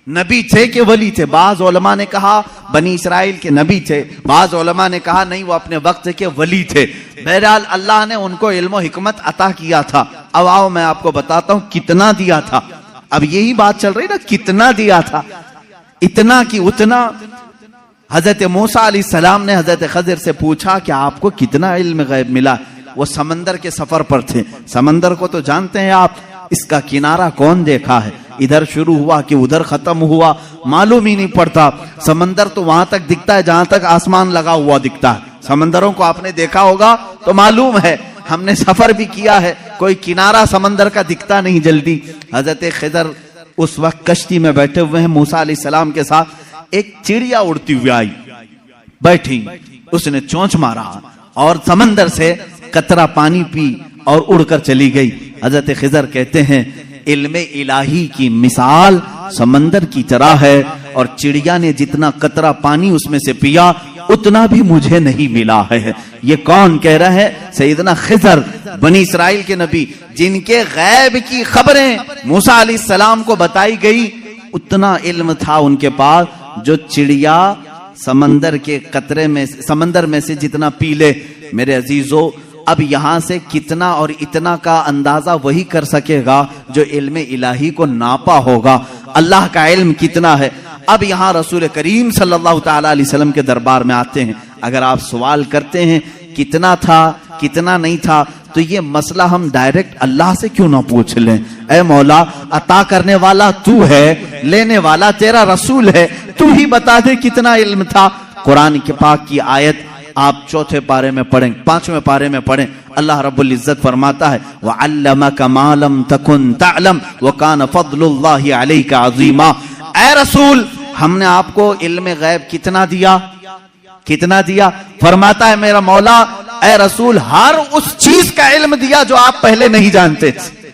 نبی تھے کہ ولی تھے۔ بعض علماء نے کہا بنی اسرائیل کے نبی تھے، بعض علماء نے کہا نہیں وہ اپنے وقت کے ولی تھے۔ بہرحال اللہ نے ان کو علم و حکمت عطا کیا تھا۔ اب آؤ میں آپ کو بتاتا ہوں کتنا دیا تھا۔ اب یہی بات چل رہی نا، کتنا دیا تھا، اتنا کی اتنا۔ حضرت موسیٰ علیہ السلام نے حضرت خضر سے پوچھا کہ آپ کو کتنا علم غیب ملا؟ وہ سمندر کے سفر پر تھے، سمندر کو تو جانتے ہیں آپ، اس کا کنارہ کون دیکھا ہے؟ ادھر شروع ہوا کہ ادھر ختم ہوا، معلوم ہی نہیں پڑتا۔ سمندر تو وہاں تک دکھتا ہے جہاں تک آسمان لگا ہوا دکھتا ہے۔ سمندروں کو آپ نے دیکھا ہوگا تو معلوم ہے، ہم نے سفر بھی کیا ہے، کوئی کنارہ سمندر کا دکھتا نہیں جلدی۔ حضرت خضر اس وقت کشتی میں بیٹھے ہوئے ہیں موسیٰ علیہ السلام کے ساتھ، ایک چڑیا اڑتی ہوئی آئی، بیٹھی، اس نے چونچ مارا اور سمندر سے قطرہ پانی پی اور اڑ کر چلی گئی۔ حضرت خضر کہتے ہیں علم الہی کی مثال سمندر کی طرح ہے، اور چڑیا نے جتنا قطرہ پانی اس میں سے پیا اتنا بھی مجھے نہیں ملا ہے۔ یہ کون کہہ رہا ہے؟ سیدنا خضر، بنی اسرائیل کے نبی، جن کے غیب کی خبریں موسیٰ علیہ السلام کو بتائی گئی، اتنا علم تھا ان کے پاس جو چڑیا سمندر کے قطرے میں، سمندر میں سے جتنا پی لے۔ میرے عزیزو، اب یہاں سے کتنا اور اتنا کا اندازہ وہی کر سکے گا جو علم الہی کو ناپا ہوگا۔ اللہ کا علم کتنا ہے۔ اب یہاں رسول کریم صلی اللہ تعالی علیہ وسلم کے دربار میں آتے ہیں، اگر آپ سوال کرتے ہیں کتنا تھا کتنا نہیں تھا، تو یہ مسئلہ ہم ڈائریکٹ اللہ سے کیوں نہ پوچھ لیں؟ اے مولا، عطا کرنے والا تو ہے، لینے والا تیرا رسول ہے، تو ہی بتا دے کتنا علم تھا۔ قرآن کے پاک کی آیت آپ چوتھے پارے میں پڑھیں، پانچویں پارے میں پڑھیں، اللہ رب العزت فرماتا ہے وَعَلَّمَكَ مَا لَمْ تَكُنْ تَعْلَمْ وَكَانَ فَضْلُ اللَّهِ عَلَيْكَ عَظِيمًا۔ اے رسول، ہم نے آپ کو علم غیب کتنا دیا؟ کتنا دیا؟ فرماتا ہے میرا مولا، اے رسول، ہر اس چیز کا علم دیا جو آپ پہلے نہیں جانتے تھے۔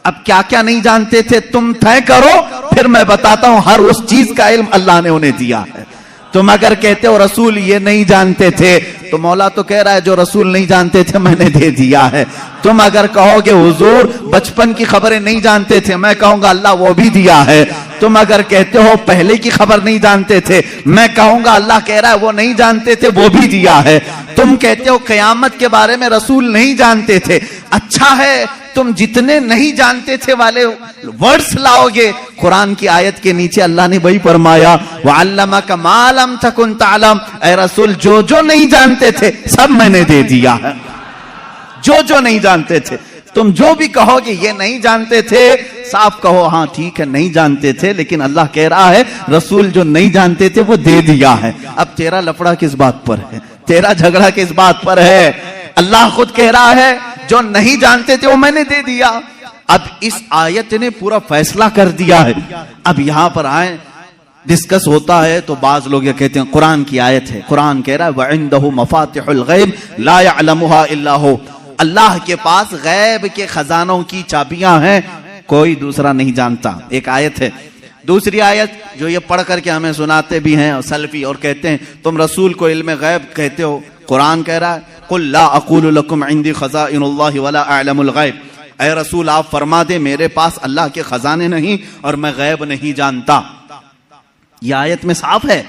اب کیا کیا نہیں جانتے تھے تم طے کرو، پھر میں بتاتا ہوں۔ ہر اس چیز کا علم اللہ نے انہیں دیا ہے۔ تم اگر کہتے ہو رسول یہ نہیں جانتے تھے، تو مولا تو کہہ رہا ہے جو رسول نہیں جانتے تھے میں نے دے دیا ہے۔ تم اگر کہو گے حضور بچپن کی خبریں نہیں جانتے تھے، میں کہوں گا اللہ وہ بھی دیا ہے۔ تم اگر کہتے ہو پہلے کی خبر نہیں جانتے تھے، میں کہوں گا اللہ کہہ رہا ہے وہ نہیں جانتے تھے وہ بھی دیا ہے۔ تم کہتے ہو قیامت کے بارے میں رسول نہیں جانتے تھے، اچھا ہے تم جتنے نہیں جانتے تھے والے ورڈز لاؤ گے. قرآن کی آیت کے نیچے اللہ نے وہی فرمایا وَعَلَّمَكَ مَا لَمْ تَكُنْ تَعْلَمْ. اے رسول جو جو نہیں جانتے تھے سب میں نے دے دیا ہے. جو جو نہیں جانتے تھے, تم جو بھی کہو گے یہ نہیں جانتے تھے, صاف کہو ہاں ٹھیک ہے نہیں جانتے تھے, لیکن اللہ کہہ رہا ہے رسول جو نہیں جانتے تھے وہ دے دیا ہے. اب تیرا لفڑا کس بات پر ہے, تیرا جھگڑا کس بات پر ہے؟ اللہ خود کہہ رہا ہے جو نہیں جانتے تھے وہ میں نے دے دیا. اب اس آیت نے پورا فیصلہ کر دیا ہے. اب یہاں پر آئیں, ڈسکس ہوتا ہے تو بعض لوگ یہ کہتے ہیں قرآن کی آیت ہے, قرآن کہہ رہا ہے وَعِنْدَهُ مَفَاتِحُ الْغَيْبِ لَا يَعْلَمُهَا إِلَّا هُوَ. اللہ کے پاس غیب کے خزانوں کی چابیاں ہیں, کوئی دوسرا نہیں جانتا. ایک آیت ہے. دوسری آیت جو یہ پڑھ کر کے ہمیں سناتے بھی ہیں اور سلفی اور کہتے ہیں تم رسول کو علم غیب کہتے ہو, قرآن کہہ رہا ہے قُلْ لَا أَقُولُ لَكُمْ عِنْدِي خَزَائِنُ اللَّهِ وَلَا أَعْلَمُ الْغَيْبِ. اے رسول آپ فرما دیں میرے پاس اللہ کے خزانے نہیں اور میں غیب نہیں جانتا. یہ آیت میں صاف ہے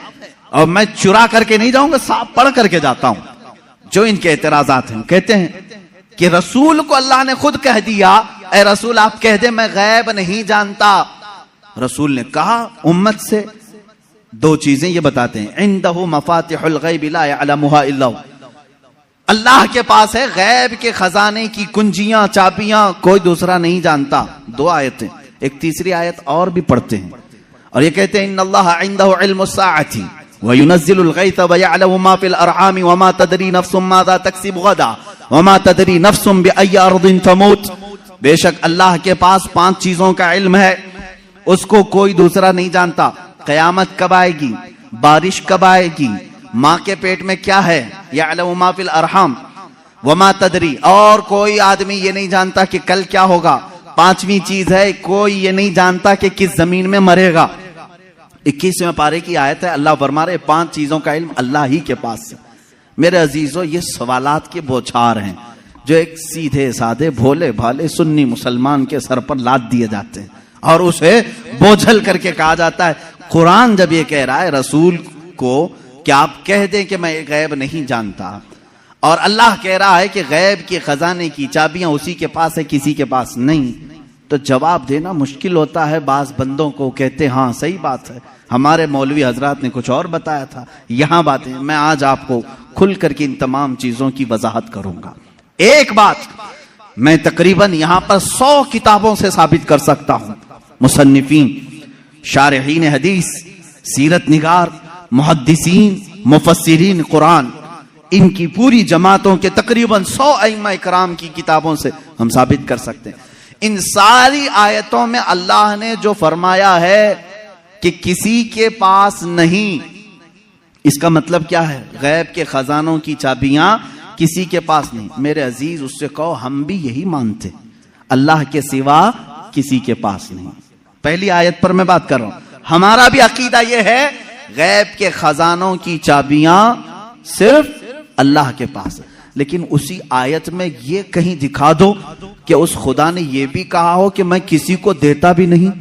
اور میں چرا کر کے نہیں جاؤں گا, صاف پڑھ کر کے جاتا ہوں. جو ان کے اعتراضات ہیں کہتے ہیں کہ رسول کو اللہ نے خود کہہ دیا اے رسول آپ کہہ دیں میں غیب نہیں جانتا. رسول نے کہا امت سے دو چیزیں یہ بتاتے ہیں عنده مفاتح الغیب لا يعلمها الا هو. اللہ کے پاس ہے غیب کے خزانے کی کنجیاں چابیاں, کوئی دوسرا نہیں جانتا. دو آیتیں. ایک تیسری آیت اور بھی پڑھتے ہیں اور یہ کہتے ہیں ان اللہ عنده علم الساعة وينزل الغيث ويعلم ما في الارحام وما تدري نفس ماذا تكسب غدا وما تدري نفس بأي ارض تموت. بے شک اللہ کے پاس 5 چیزوں کا علم ہے, اس کو کوئی دوسرا نہیں جانتا. قیامت کب آئے گی, بارش کب آئے گی, ماں کے پیٹ میں کیا ہے, یعلم ما فی الارحام وما تدری, اور کوئی آدمی یہ نہیں جانتا کہ کل کیا ہوگا. 5ویں چیز ہے کوئی یہ نہیں جانتا کہ کس زمین میں مرے گا. 21ویں پارے کی آیت ہے, اللہ فرما رہے 5 چیزوں کا علم اللہ ہی کے پاس ہے. میرے عزیزو یہ سوالات کے بوچھار ہیں جو ایک سیدھے سادے بھولے بھالے سنی مسلمان کے سر پر لاد دیے جاتے ہیں اور اسے بوجھل کر کے کہا جاتا ہے قرآن جب یہ کہہ رہا ہے رسول کو کہ آپ کہہ دیں کہ میں غیب نہیں جانتا, اور اللہ کہہ رہا ہے کہ غیب کے خزانے کی چابیاں اسی کے پاس ہے کسی کے پاس نہیں, تو جواب دینا مشکل ہوتا ہے. بعض بندوں کو کہتے ہاں صحیح بات ہے, ہمارے مولوی حضرات نے کچھ اور بتایا تھا, یہاں باتیں. میں آج آپ کو کھل کر کے ان تمام چیزوں کی وضاحت کروں گا. ایک بات میں تقریباً یہاں پر 100 کتابوں سے ثابت کر سکتا ہوں. مصنفین, شارحین حدیث, سیرت نگار, محدثین, مفسرین قرآن, ان کی پوری جماعتوں کے تقریباً 100 ائمہ کرام کی کتابوں سے ہم ثابت کر سکتے ہیں. ان ساری آیتوں میں اللہ نے جو فرمایا ہے کہ کسی کے پاس نہیں, اس کا مطلب کیا ہے؟ غیب کے خزانوں کی چابیاں کسی کے پاس نہیں. میرے عزیز اس سے کہو ہم بھی یہی مانتے, اللہ کے سوا کسی کے پاس نہیں. پہلی آیت پر میں بات کر رہا ہوں. ہمارا بھی عقیدہ یہ ہے غیب کے خزانوں کی چابیاں صرف اللہ کے پاس, لیکن اسی آیت میں یہ کہیں دکھا دو کہ اس خدا نے یہ بھی کہا ہو کہ میں کسی کو دیتا بھی نہیں.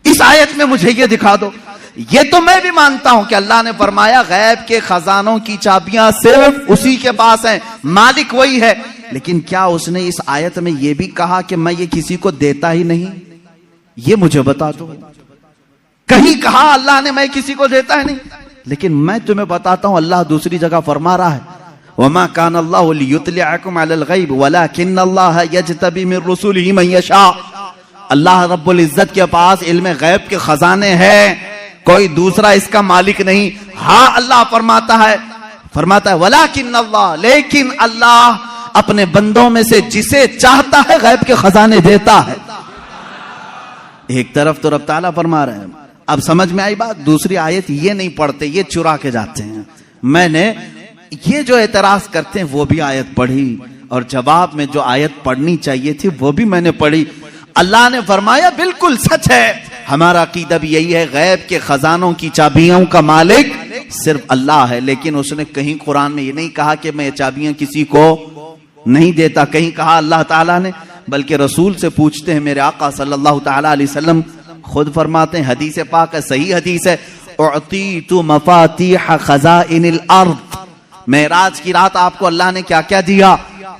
اس آیت میں مجھے یہ دکھا دو. یہ تو میں بھی مانتا ہوں کہ اللہ نے فرمایا غیب کے خزانوں کی چابیاں صرف اسی کے پاس ہیں, مالک وہی ہے, لیکن کیا اس نے اس آیت میں یہ بھی کہا کہ میں یہ کسی کو دیتا ہی نہیں؟ یہ مجھے بتا دو. کہیں کہا اللہ نے میں کسی کو دیتا ہے نہیں؟ لیکن میں تمہیں بتاتا ہوں اللہ دوسری جگہ فرما رہا ہے وَمَا كَانَ اللَّهُ لِيُطْلِعَكُمْ عَلَى الْغَيْبِ وَلَكِنَّ اللَّهَ يَجْتَبِي مِن رُّسُلِهِ مَن يَشَاءُ. اللہ رب العزت کے پاس علم غیب کے خزانے ہیں, کوئی دوسرا اس کا مالک نہیں. ہاں اللہ فرماتا ہے وَلَكِنَّ اللَّهَ, لیکن اللہ اپنے بندوں میں سے جسے چاہتا ہے غیب کے خزانے دیتا ہے. ایک طرف تو رب تعالیٰ فرما رہے ہیں, اب سمجھ میں آئی بات. دوسری آیت یہ نہیں پڑھتے, یہ چرا کے جاتے ہیں. میں نے یہ جو اعتراض کرتے ہیں وہ بھی آیت پڑھی اور جواب میں جو آیت پڑھنی چاہیے تھی وہ بھی میں نے پڑھی. اللہ نے فرمایا بالکل سچ ہے, ہمارا عقیدہ بھی یہی ہے غیب کے خزانوں کی چابیوں کا مالک صرف اللہ ہے. لیکن اس نے کہیں قرآن میں یہ نہیں کہا کہ میں یہ چابیاں کسی کو نہیں دیتا, کہیں کہا اللہ تعالیٰ نے, بلکہ رسول سے پوچھتے ہیں. میرے آقا صلی اللہ تعالیٰ علیہ وسلم خود فرماتے ہیں, حدیث پاک ہے, صحیح حدیث ہے, اعطیت مفاتیح خزائن الارض. معراج کی رات آپ کو اللہ نے کیا کیا دیا؟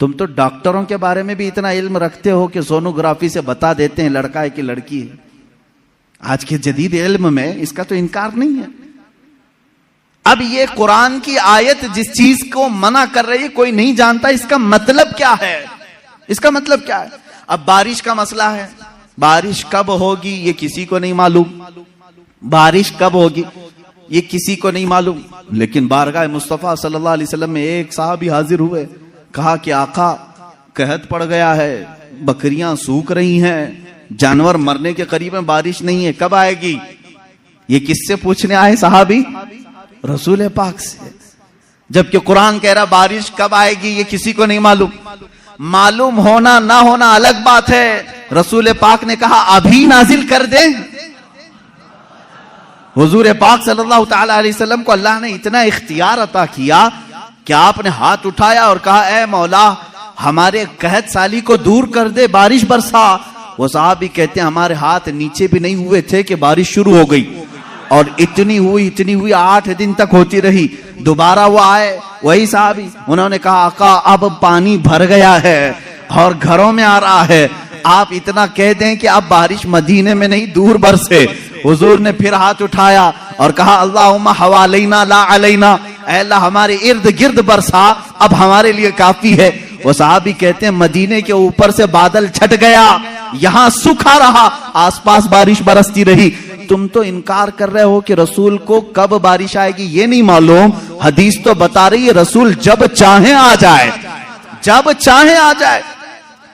تم تو ڈاکٹروں کے بارے میں بھی اتنا علم رکھتے ہو کہ سونوگرافی سے بتا دیتے ہیں لڑکا ہے کہ لڑکی ہے. آج کے جدید علم میں اس کا تو انکار نہیں ہے. اب یہ قرآن کی آیت جس چیز کو منع کر رہی ہے کوئی نہیں جانتا اس کا مطلب کیا ہے. اس کا مطلب کیا ہے؟ اب بارش کا مسئلہ ہے، بارش کب ہوگی یہ کسی کو نہیں معلوم، بارش کب ہوگی یہ کسی کو نہیں معلوم. لیکن بارگاہ مصطفیٰ صلی اللہ علیہ وسلم میں ایک صحابی حاضر ہوئے، کہا کہ آقا قحط پڑ گیا ہے، بکریاں سوکھ رہی ہیں، جانور مرنے کے قریب میں، بارش نہیں ہے، کب آئے گی؟ یہ کس سے پوچھنے آئے صحابی؟ رسول پاک سے. جبکہ قرآن کہہ رہا بارش کب آئے گی یہ کسی کو نہیں معلوم. معلوم ہونا نہ ہونا الگ بات ہے. رسول پاک نے کہا ابھی نازل کر دیں. حضور پاک صلی اللہ تعالی علیہ وسلم کو اللہ نے اتنا اختیار عطا کیا کہ آپ نے ہاتھ اٹھایا اور کہا اے مولا ہمارے قحط سالی کو دور کر دے، بارش برسا. وہ صحابی کہتے ہیں ہمارے ہاتھ نیچے بھی نہیں ہوئے تھے کہ بارش شروع ہو گئی، اور اتنی ہوئی 8 دن تک ہوتی رہی. دوبارہ وہ آئے وہی صحابی، انہوں نے کہا آقا اب پانی بھر گیا ہے اور گھروں میں آ رہا ہے، آپ اتنا کہہ دیں کہ اب بارش مدینے میں نہیں دور برسے. حضور نے پھر ہاتھ اٹھایا اور کہا اللہم حوالینا لا علینا، اے اللہ ہمارے ارد گرد برسا، اب ہمارے لیے کافی ہے. وہ صحابی کہتے ہیں مدینے کے اوپر سے بادل چھٹ گیا، یہاں سوکھا رہا، آس پاس بارش برستی رہی. تم تو انکار کر رہے ہو کہ رسول کو کب بارش آئے گی یہ نہیں معلوم. حدیث تو بتا رہی ہے رسول جب چاہیں آ جائے، جب چاہیں آ جائے.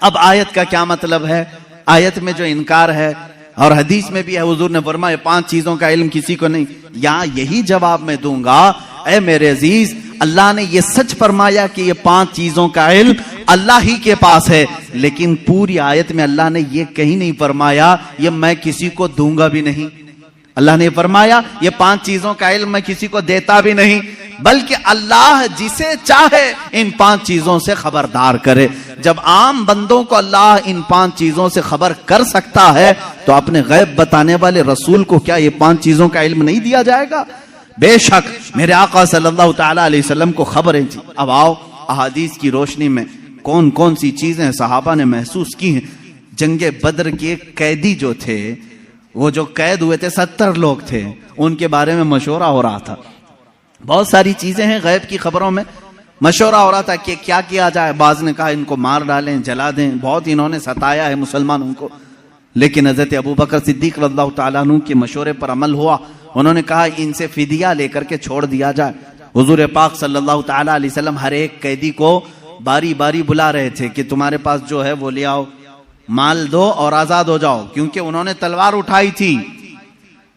اب آیت کا کیا مطلب ہے؟ آیت میں جو انکار ہے اور حدیث میں بھی ہے، حضور نے فرمایا 5 چیزوں کا علم کسی کو نہیں. یہاں یہی جواب میں دوں گا، اے میرے عزیز اللہ نے یہ سچ فرمایا کہ یہ 5 چیزوں کا علم اللہ ہی کے پاس ہے، لیکن پوری آیت میں اللہ نے یہ کہیں نہیں فرمایا یہ میں کسی کو دوں گا بھی نہیں. اللہ نے فرمایا یہ 5 چیزوں کا علم میں کسی کو دیتا بھی نہیں، بلکہ اللہ جسے چاہے ان 5 چیزوں سے خبردار کرے. جب عام بندوں کو اللہ ان 5 چیزوں سے خبر کر سکتا ہے تو اپنے غیب بتانے والے رسول کو کیا یہ 5 چیزوں کا علم نہیں دیا جائے گا؟ بے شک میرے آقا صلی اللہ تعالی علیہ وسلم کو خبریں تھی. اب آؤ احادیث کی روشنی میں کون کون سی چیزیں صحابہ نے محسوس کی ہیں. جنگ بدر کے قیدی جو تھے، وہ جو قید ہوئے تھے 70 لوگ تھے، ان کے بارے میں مشورہ ہو رہا تھا. بہت ساری چیزیں ہیں غیب کی خبروں میں، مشورہ ہو رہا تھا کہ کیا کیا جائے. بعض نے کہا ان کو مار ڈالیں، جلا دیں. بہت انہوں نے ستایا ہے مسلمانوں کو، لیکن حضرت ابوبکر صدیق رضی اللہ تعالیٰ عنہ کے مشورے پر عمل ہوا. انہوں نے کہا ان سے فدیہ لے کر کے چھوڑ دیا جائے. حضور پاک صلی اللہ تعالیٰ علیہ وسلم ہر ایک قیدی کو باری باری بلا رہے تھے کہ تمہارے پاس جو ہے وہ لے آؤ، مال دو اور آزاد ہو جاؤ، کیونکہ انہوں نے تلوار اٹھائی تھی.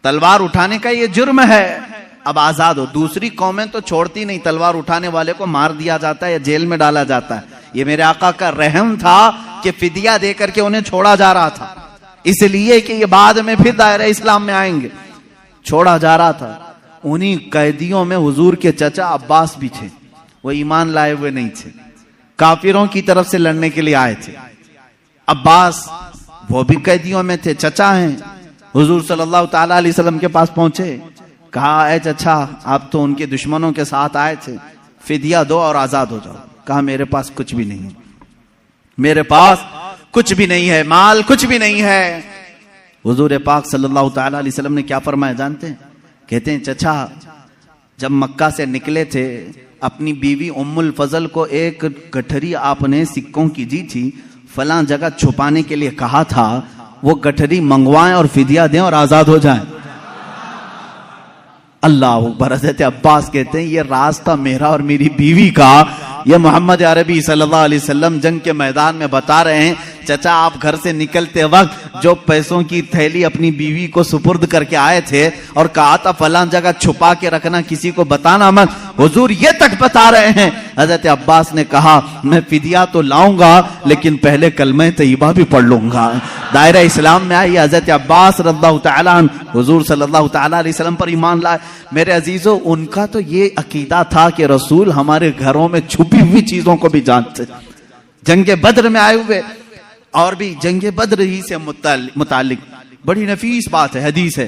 تلوار اٹھانے کا یہ جرم ہے، اب آزاد ہو. دوسری قومیں تو چھوڑتی نہیں، تلوار اٹھانے والے کو مار دیا جاتا ہے یا جیل میں ڈالا جاتا ہے. یہ میرے آقا کا رحم تھا کہ فدیہ دے کر کے انہیں چھوڑا جا رہا تھا، اس لیے کہ یہ بعد میں پھر دائرہ اسلام میں آئیں گے. چھوڑا جا رہا تھا. انہی قیدیوں میں حضور کے چچا عباس بھی تھے. وہ ایمان لائے ہوئے نہیں تھے، کافروں کی طرف سے لڑنے کے لیے آئے تھے. عباس وہ بھی قیدیوں میں تھے، چچا ہیں. حضور صلی اللہ تعالیٰ علیہ وسلم کے پاس پہنچے، کہا اے چچا آپ تو ان کے دشمنوں کے ساتھ آئے تھے، فدیہ دو اور آزاد ہو جاؤ. کہا میرے پاس کچھ بھی نہیں ہے، میرے پاس کچھ بھی نہیں ہے، مال کچھ بھی نہیں ہے. حضور پاک صلی اللہ تعالیٰ علیہ وسلم نے کیا فرمایا جانتے ہیں؟ کہتے ہیں چچا جب مکہ سے نکلے تھے اپنی بیوی ام الفضل کو ایک گٹھری آپ نے سکوں کی دی تھی، فلاں جگہ چھپانے کے لیے کہا تھا، وہ گٹھری منگوائیں اور فدیہ دیں اور آزاد ہو جائیں. اللہ اکبر. حضرت عباس کہتے ہیں یہ راز تھا میرا اور میری بیوی کا. یہ محمد عربی صلی اللہ علیہ وسلم جنگ کے میدان میں بتا رہے ہیں چچا آپ گھر سے نکلتے وقت جو پیسوں کی تھیلی اپنی بیوی کو سپرد کر کے آئے تھے اور کہا تھا فلاں جگہ چھپا کے رکھنا، کسی کو بتانا مت، حضور یہ تک بتا رہے ہیں. حضرت عباس نے کہا میں فدیہ تو لاؤں گا لیکن پہلے کلمہ طیبہ بھی پڑھ لوں گا. دائرہ اسلام میں آئی حضرت عباس رضی اللہ تعالیٰ عنہ حضور صلی اللہ تعالیٰ علیہ وسلم پر ایمان لائے. میرے عزیزو ان کا تو یہ عقیدہ تھا کہ رسول ہمارے گھروں میں چھپی ہوئی چیزوں کو بھی جانتے. جنگ بدر میں آئے ہوئے اور بھی جنگ بدر ہی سے متعلق بڑی نفیس بات ہے، حدیث ہے.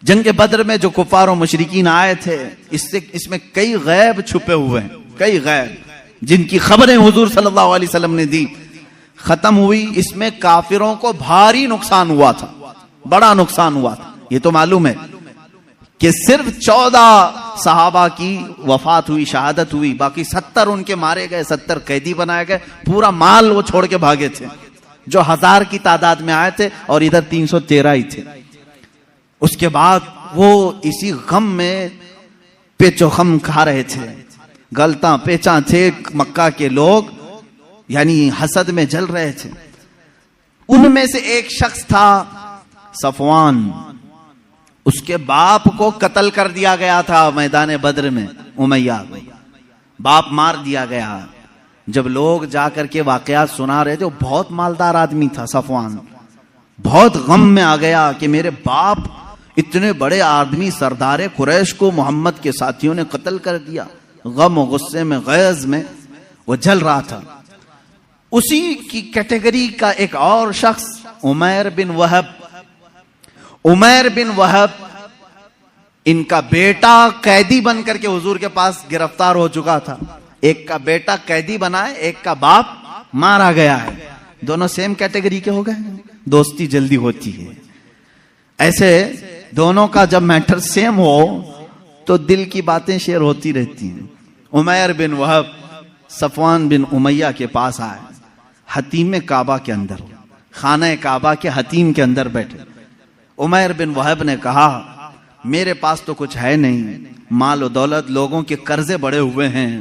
جنگ بدر میں جو کفار و مشرکین آئے تھے اس میں کئی غیب چھپے ہوئے ہیں، کئی غیب. جن کی خبریں حضور صلی اللہ علیہ وسلم نے دی ختم ہوئی، اس میں کافروں کو بھاری نقصان ہوا تھا، بڑا نقصان ہوا تھا۔ یہ تو معلوم ہے کہ صرف 14 صحابہ کی وفات ہوئی، شہادت ہوئی، باقی 70 ان کے مارے گئے، 70 قیدی بنائے گئے، پورا مال وہ چھوڑ کے بھاگے تھے، جو 1000 کی تعداد میں آئے تھے اور ادھر 313 ہی تھے۔ اس کے بعد وہ اسی غم میں پیچو خم کھا رہے تھے، گلتاں پیچاں تھے مکہ کے لوگ، یعنی حسد میں جل رہے تھے۔ ان میں سے ایک شخص تھا صفوان، اس کے باپ کو قتل کر دیا گیا تھا میدان بدر میں، امیہ باپ مار دیا گیا۔ جب لوگ جا کر کے واقعات سنا رہے تھے، وہ بہت مالدار آدمی تھا صفوان، بہت غم میں آ گیا کہ میرے باپ اتنے بڑے آدمی سردار قریش کو محمد کے ساتھیوں نے قتل کر دیا۔ غم و غصے میں، غیظ میں وہ جل رہا تھا۔ اسی کی کیٹیگری کا ایک اور شخص عمیر بن وہب، عمیر بن وہب ان کا بیٹا قیدی بن کر کے حضور کے پاس گرفتار ہو چکا تھا۔ ایک کا بیٹا قیدی بنا ہے، ایک کا باپ مارا گیا ہے، دونوں سیم کیٹیگری کے ہو گئے۔ دوستی جلدی ہوتی ہے، ایسے دونوں کا جب میٹر سیم ہو تو دل کی باتیں شیئر ہوتی رہتی ہیں۔ عمیر بن وہب صفوان بن امیہ کے پاس آئے، حتیم کعبہ کے اندر، خانہ کعبہ کے حتیم کے اندر بیٹھے۔ عمیر بن وہب نے کہا میرے پاس تو کچھ ہے نہیں، مال و دولت، لوگوں کے قرضے بڑے ہوئے ہیں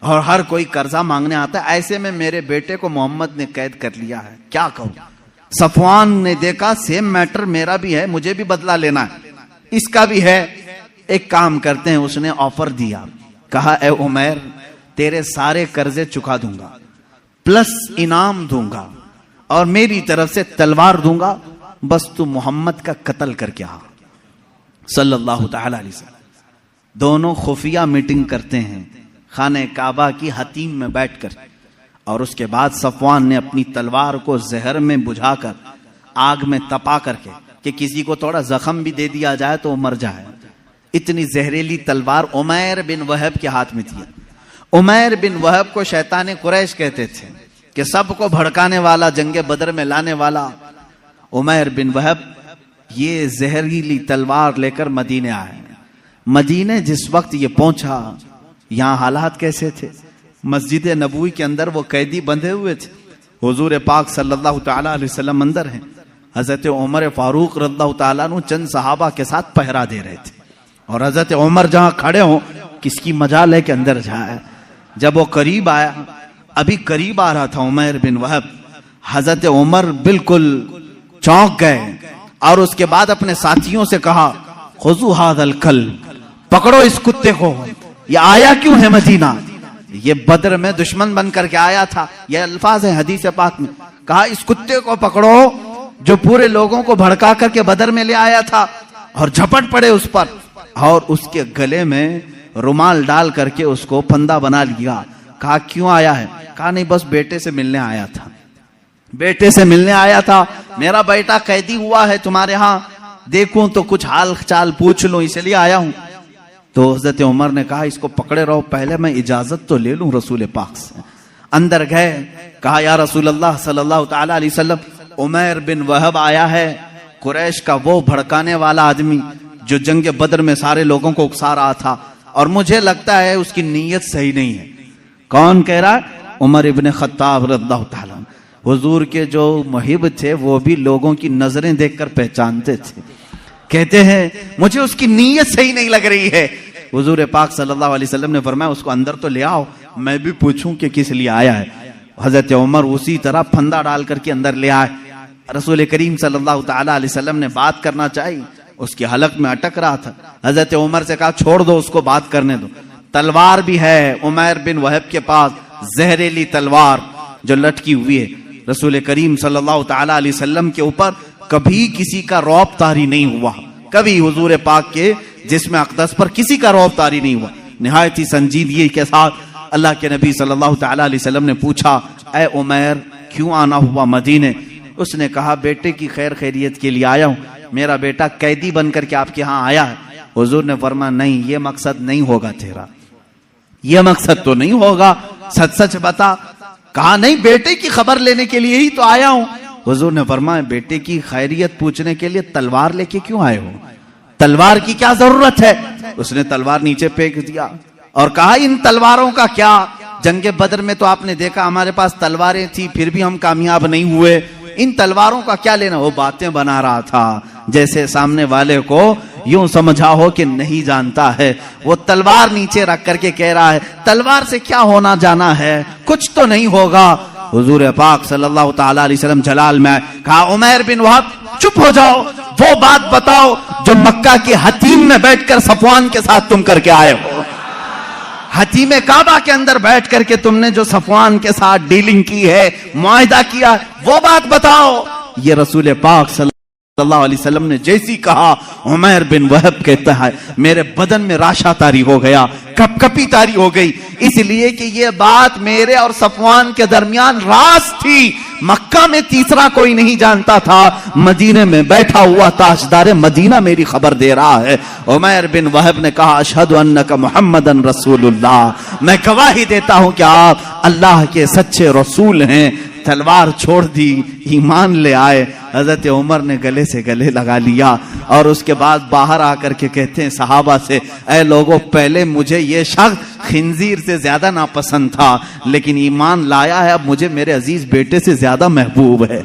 اور ہر کوئی قرضہ مانگنے آتا ہے، ایسے میں میرے بیٹے کو محمد نے قید کر لیا ہے، کیا کہوں؟ صفوان نے دیکھا سیم میٹر میرا بھی ہے، مجھے بھی بدلہ لینا ہے، اس کا بھی ہے، ایک کام کرتے ہیں۔ اس نے آفر دیا، کہا اے عمیر تیرے سارے قرضے چکا دوں گا، پلس انعام دوں گا اور میری طرف سے تلوار دوں گا، بس تو محمد کا قتل کر کے آ صلی اللہ تعالی علیہ وسلم۔ دونوں خفیہ میٹنگ کرتے ہیں خانہ کعبہ کی حتیم میں بیٹھ کر، اور اس کے بعد صفوان نے اپنی تلوار کو زہر میں بجھا کر، آگ میں تپا کر کے، کہ کسی کو تھوڑا زخم بھی دے دیا جائے تو وہ مر جائے، اتنی زہریلی تلوار عمیر بن وہب کے ہاتھ میں تھی۔ عمیر بن وہب کو شیطان قریش کہتے تھے کہ سب کو بھڑکانے والا، جنگ بدر میں لانے والا۔ عمیر بن وہب یہ زہریلی تلوار لے کر مدینے آئے۔ مدینے جس وقت یہ پہنچا، یہاں حالات کیسے تھے؟ مسجد نبوی کے اندر وہ قیدی بندھے ہوئے تھے، حضور پاک صلی اللہ تعالی علیہ وسلم اندر ہیں، حضرت عمر فاروق رضی اللہ تعالیٰ عنہ چند صحابہ کے ساتھ پہرا دے رہے تھے، اور حضرت عمر جہاں کھڑے ہوں کس کی مجال ہے کہ اندر جائے۔ جب وہ قریب آیا، ابھی قریب آ رہا تھا عمیر بن وہب، حضرت عمر بالکل چونک گئے اور اس کے بعد اپنے ساتھیوں سے کہا خذوا ھذا الکلب، پکڑو اس کتے کو، یہ آیا کیوں ہے مدینہ؟ یہ بدر میں دشمن بن کر کے آیا تھا، یہ الفاظ ہیں حدیث پاک میں، کہا اس کتے کو پکڑو جو پورے لوگوں کو بھڑکا کر کے بدر میں لے آیا تھا، اور جھپٹ پڑے اس پر اور اس کے گلے میں رومال ڈال کر کے اس کو پھندا بنا لیا۔ کہا کیوں آیا ہے؟ کہا نہیں بس بیٹے سے ملنے آیا تھا، بیٹے سے ملنے آیا تھا، میرا بیٹا قیدی ہوا ہے تمہارے ہاں، دیکھوں تو کچھ حال چال پوچھ لوں، اس لیے آیا ہوں۔ تو حضرت عمر نے کہا اس کو پکڑے رہو، پہلے میں اجازت تو لے لوں رسول پاک سے۔ اندر گئے، کہا یا رسول اللہ صلی اللہ تعالی علیہ وسلم، عمیر بن وہب آیا ہے، قریش کا وہ بھڑکانے والا آدمی جو جنگ بدر میں سارے لوگوں کو اکسا رہا تھا، اور مجھے لگتا ہے اس کی نیت صحیح نہیں ہے۔ کون کہہ رہا ہے؟ عمر ابن خطاب رضی اللہ تعالیٰ عنہ۔ حضور کے جو محب تھے وہ بھی لوگوں کی نظریں دیکھ کر پہچانتے تھے، کہتے ہیں مجھے اس کی نیت صحیح نہیں لگ رہی ہے۔ حضور پاک صلی اللہ علیہ وسلم نے فرمایا اس کو اندر تو لے آؤ، میں بھی پوچھوں کہ کس لیے آیا ہے۔ حضرت عمر اسی طرح پھندا ڈال کر کے اندر لے آئے۔ رسول کریم صلی اللہ تعالی علیہ وسلم نے بات کرنا چاہی، اس کی حلق میں اٹک رہا تھا۔ حضرت عمر سے کہا چھوڑ دو اس کو، بات کرنے دو۔ تلوار بھی ہے عمیر بن وہب کے پاس، زہریلی تلوار جو لٹکی ہوئی ہے۔ رسول کریم صلی اللہ تعالی علیہ وسلم کے اوپر کبھی کسی کا رعب طاری نہیں ہوا، کبھی حضور پاک کے جسم اقدس پر کسی کا رعب طاری نہیں ہوا۔ نہایت ہی سنجیدگی کے ساتھ اللہ کے نبی صلی اللہ تعالی علیہ وسلم نے پوچھا اے عمیر کیوں آنا ہوا مدینے؟ اس نے کہا بیٹے کی خیر خیریت کے لیے آیا ہوں، میرا بیٹا قیدی بن کر کے آپ کے ہاں آیا ہے۔ حضور نے فرمایا نہیں، یہ مقصد نہیں ہوگا تیرا، یہ مقصد تو نہیں ہوگا، سچ سچ بتا. کہا نہیں بیٹے کی خبر لینے کے لیے ہی تو آیا ہوں. حضور نے فرمایا بیٹے کی خیریت پوچھنے کے لیے تلوار لے کے کیوں آئے ہو؟ تلوار کی کیا ضرورت ہے؟ اس نے تلوار نیچے پھینک دیا اور کہا ان تلواروں کا کیا؟ جنگ بدر میں تو آپ نے دیکھا ہمارے پاس تلواریں تھی پھر بھی ہم کامیاب نہیں ہوئے. ان تلواروں کا کیا لینا؟ وہ باتیں بنا رہا تھا جیسے سامنے والے کو یوں سمجھا ہو کہ نہیں جانتا ہے. وہ تلوار نیچے رکھ کر کے کہہ رہا ہے تلوار سے کیا ہونا جانا ہے، کچھ تو نہیں ہوگا. حضور پاک صلی اللہ تعالی علیہ وسلم جلال میں کہا عمیر بن وہب چپ ہو جاؤ، وہ بات بتاؤ جو مکہ کے حتیم میں بیٹھ کر صفوان کے ساتھ تم کر کے آئے ہو. حتیم کعبہ کے اندر بیٹھ کر کے تم نے جو صفوان کے ساتھ ڈیلنگ کی ہے، معاہدہ کیا، وہ بات بتاؤ. یہ رسول پاک صلی اللہ علیہ وسلم نے جیسی کہا عمیر بن وہب کہتا ہے میرے بدن میں راشا طاری ہو گیا، کپ کپی طاری ہو گئی، اس لیے کہ یہ بات میرے اور صفوان کے درمیان راز تھی. مکہ میں تیسرا کوئی نہیں جانتا تھا، مدینے میں بیٹھا ہوا تاجدار مدینہ میری خبر دے رہا ہے. عمیر بن وہب نے کہا اشہد انک محمدن رسول اللہ، میں گواہی دیتا ہوں کہ آپ اللہ کے سچے رسول ہیں. تلوار چھوڑ دی، ایمان لے آئے. حضرت عمر نے گلے سے گلے لگا لیا اور اس کے بعد باہر آ کر کے کہتے ہیں صحابہ سے اے لوگوں پہلے مجھے یہ شخص خنزیر سے زیادہ ناپسند تھا لیکن ایمان لایا ہے، اب مجھے میرے عزیز بیٹے سے زیادہ محبوب ہے.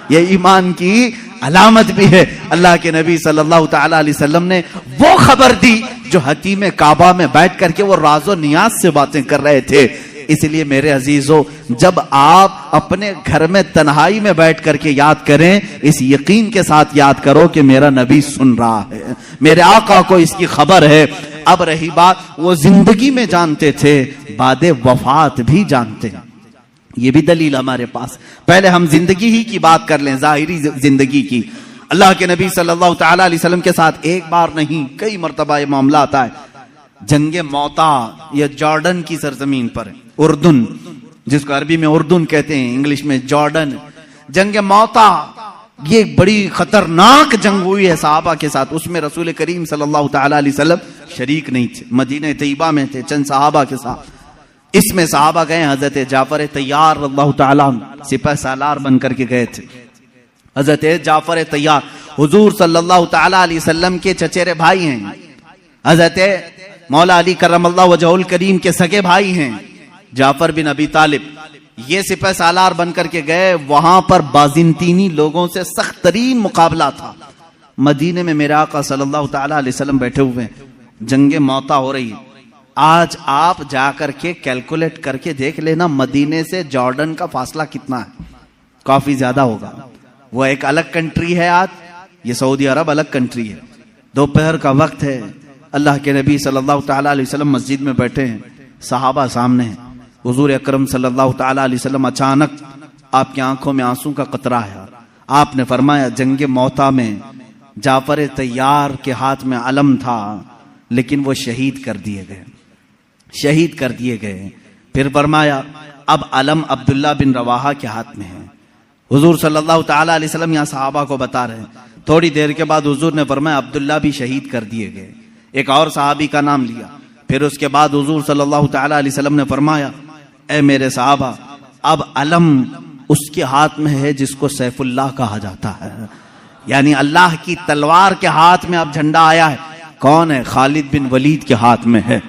یہ ایمان کی علامت بھی ہے. اللہ کے نبی صلی اللہ تعالی علیہ وسلم نے وہ خبر دی جو حتیم کعبہ میں بیٹھ کر کے وہ راز و نیاز سے باتیں کر رہے تھے. اس لیے میرے عزیزو جب آپ اپنے گھر میں تنہائی میں بیٹھ کر کے یاد کریں اس یقین کے ساتھ یاد کرو کہ میرا نبی سن رہا ہے، میرے آقا کو اس کی خبر ہے. اب رہی بات وہ زندگی میں جانتے تھے، بعد وفات بھی جانتے ہیں. یہ بھی دلیل ہمارے پاس. پہلے ہم زندگی ہی کی بات کر لیں، ظاہری زندگی کی. اللہ کے نبی صلی اللہ تعالی علیہ وسلم کے ساتھ ایک بار نہیں کئی مرتبہ یہ معاملہ آتا ہے. جنگ موتا یا جارڈن کی سرزمین پر اردن، جس کو عربی میں اردن کہتے ہیں، انگلش میں جارڈن. جنگ موتا یہ ایک بڑی خطرناک جنگ ہوئی ہے صحابہ کے ساتھ. اس میں رسول کریم صلی اللہ تعالی علیہ وسلم شریک نہیں تھے، مدینہ طیبہ میں تھے چند صحابہ کے ساتھ. اس میں صحابہ گئے، حضرت جعفر طیار اللہ تعالیٰ سپہ سالار بن کر کے گئے تھے. حضرت جعفر طیار حضور صلی اللہ تعالی علیہ وسلم کے چچیرے بھائی ہیں، حضرت مولا علی کرم اللہ وجہہ الکریم کے سگے بھائی ہیں جعفر بن ابی طالب. یہ سپہ سالار بن کر کے گئے، وہاں پر بازنطینی لوگوں سے سخت ترین مقابلہ تھا. مدینے میں میرے آقا صلی اللہ تعالی علیہ وسلم بیٹھے ہوئے ہیں، جنگ موتا ہو رہی ہے. آج آپ جا کر کے کیلکولیٹ کر کے دیکھ لینا مدینے سے جارڈن کا فاصلہ کتنا ہے، کافی زیادہ ہوگا. وہ ایک الگ کنٹری ہے، آج یہ سعودی عرب الگ کنٹری ہے. دوپہر کا وقت ہے، اللہ کے نبی صلی اللہ تعالی علیہ وسلم مسجد میں بیٹھے ہیں، صحابہ سامنے ہیں. حضور اکرم صلی اللہ تعالی علیہ وسلم اچانک آپ کی آنکھوں میں آنسو کا قطرہ ہے. آپ نے فرمایا جنگ موتا میں جعفر طیار کے ہاتھ میں علم تھا لیکن وہ شہید کر دیے گئے، شہید کر دیے گئے. پھر فرمایا اب علم عبداللہ بن رواحہ کے ہاتھ میں ہے. حضور صلی اللہ تعالی علیہ وسلم یہاں صحابہ کو بتا رہے ہیں. تھوڑی دیر کے بعد حضور نے فرمایا عبداللہ بھی شہید کر دیے گئے. ایک اور صحابی کا نام لیا. پھر اس کے بعد حضور صلی اللہ تعالی علیہ وسلم نے فرمایا اے میرے صحابہ اب علم اس کے ہاتھ میں ہے جس کو سیف اللہ کہا جاتا ہے، یعنی اللہ کی تلوار کے ہاتھ میں اب جھنڈا آیا ہے. کون ہے؟ خالد بن ولید کے ہاتھ میں ہے.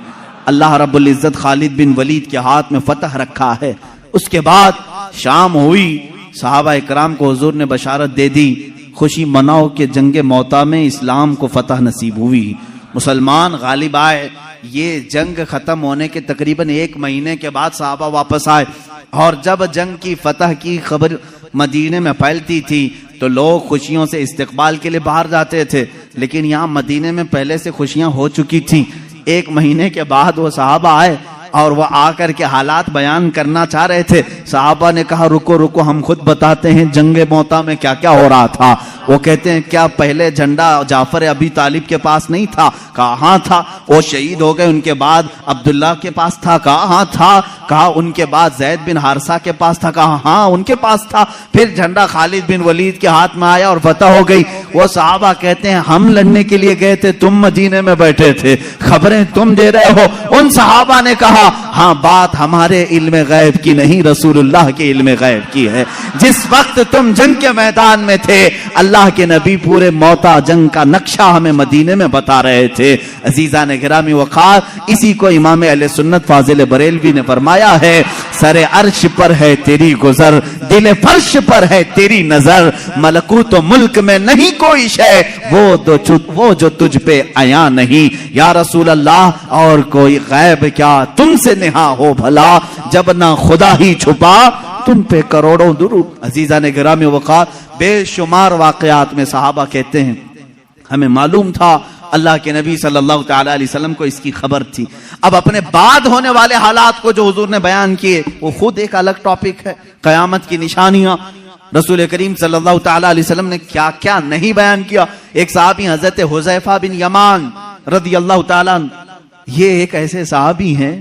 اللہ رب العزت خالد بن ولید کے ہاتھ میں فتح رکھا ہے. اس کے بعد شام ہوئی، صحابہ اکرام کو حضور نے بشارت دے دی خوشی مناؤ کہ جنگ موتا میں اسلام کو فتح نصیب ہوئی، مسلمان غالب آئے. یہ جنگ ختم ہونے کے تقریباً 1 مہینے کے بعد صحابہ واپس آئے اور جب جنگ کی فتح کی خبر مدینے میں پھیلتی تھی تو لوگ خوشیوں سے استقبال کے لیے باہر جاتے تھے، لیکن یہاں مدینے میں پہلے سے خوشیاں ہو چکی تھیں. 1 مہینے کے بعد وہ صحابہ آئے اور وہ آ کر کے حالات بیان کرنا چاہ رہے تھے. صحابہ نے کہا رکو رکو ہم خود بتاتے ہیں جنگ موتا میں کیا کیا ہو رہا تھا. وہ کہتے ہیں کیا پہلے جھنڈا جعفر ابی طالب کے پاس نہیں تھا؟ کہا ہاں تھا. وہ شہید ہو گئے، ان کے بعد عبداللہ کے پاس تھا؟ کہا ہاں تھا. کہا ان کے بعد زید بن حارثہ کے پاس تھا؟ کہا ہاں ان کے پاس تھا. پھر جھنڈا خالد بن ولید کے ہاتھ میں آیا اور فتح ہو گئی. وہ صحابہ کہتے ہیں ہم لڑنے کے لیے گئے تھے، تم مدینے میں بیٹھے تھے، خبریں تم دے رہے ہو. ان صحابہ نے کہا ہاں بات ہمارے علم غیب کی نہیں، رسول اللہ کے علم غیب کی ہے۔ جس وقت تم جنگ کے میدان میں تھے اللہ کے نبی پورے موتا جنگ کا نقشہ ہمیں مدینے میں بتا رہے تھے۔ عزیزان گرامی وقار، اسی کو امام اہل سنت فاضل بریلوی نے فرمایا ہے، سر عرش پر ہے تیری گزر، دل فرش پر ہے تیری نظر، ملکوت و ملک میں نہیں کوئی شے وہ جو تجھ پہ عیاں نہیں۔ یا رسول اللہ، اور کوئی غیب کیا تم سے نہا ہو بھلا، جب نہ خدا ہی چھپا تم پہ کروڑوں درود۔ عزیزان گرامی وقار، بے شمار واقعات میں صحابہ کہتے ہیں ہمیں معلوم تھا اللہ کے نبی صلی اللہ تعالی علیہ وسلم کو اس کی خبر تھی۔ اب اپنے بعد ہونے والے حالات کو جو حضور نے بیان کیے وہ خود ایک الگ ٹاپک ہے، قیامت کی نشانیاں۔ رسول کریم صلی اللہ تعالی علیہ وسلم نے کیا کیا نہیں بیان کیا۔ ایک صحابی حضرت حذیفہ بن یمان رضی اللہ تعالیٰ عنہ، یہ ایک ایسے صحابی ہیں،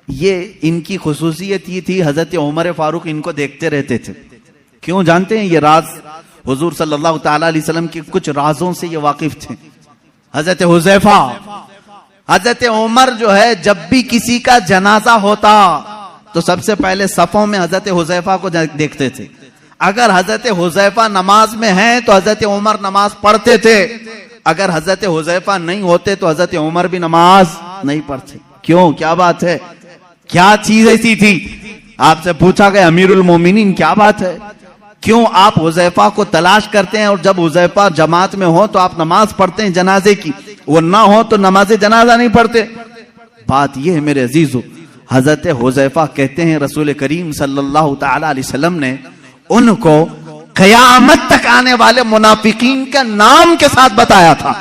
یہ ان کی خصوصیت یہ تھی حضرت عمر فاروق ان کو دیکھتے رہتے تھے۔ کیوں جانتے ہیں؟ یہ راز حضور صلی اللہ تعالی علیہ وسلم کے کچھ رازوں سے یہ واقف تھے۔ حضرت حذیفہ، حضرت عمر جو ہے جب بھی کسی کا جنازہ ہوتا تو سب سے پہلے صفوں میں حضرت حذیفہ کو دیکھتے تھے۔ اگر حضرت حذیفہ نماز میں ہیں تو حضرت عمر نماز پڑھتے تھے، اگر حضرت حذیفہ نہیں ہوتے تو حضرت عمر بھی نماز نہیں پڑھتے۔ کیوں؟ کیا بات ہے؟ کیا چیز ایسی تھی؟ آپ سے پوچھا گیا امیر المومنین کیا بات ہے؟ کیوں آپ حذیفہ کو تلاش کرتے ہیں اور جب حذیفہ جماعت میں ہو تو آپ نماز پڑھتے ہیں جنازے کی، وہ نہ ہو تو نماز جنازہ نہیں پڑھتے؟ بات یہ ہے میرے عزیزو، حضرت حذیفہ کہتے ہیں رسول کریم صلی اللہ تعالی علیہ وسلم نے ان کو قیامت تک آنے والے منافقین کا نام کے ساتھ بتایا تھا۔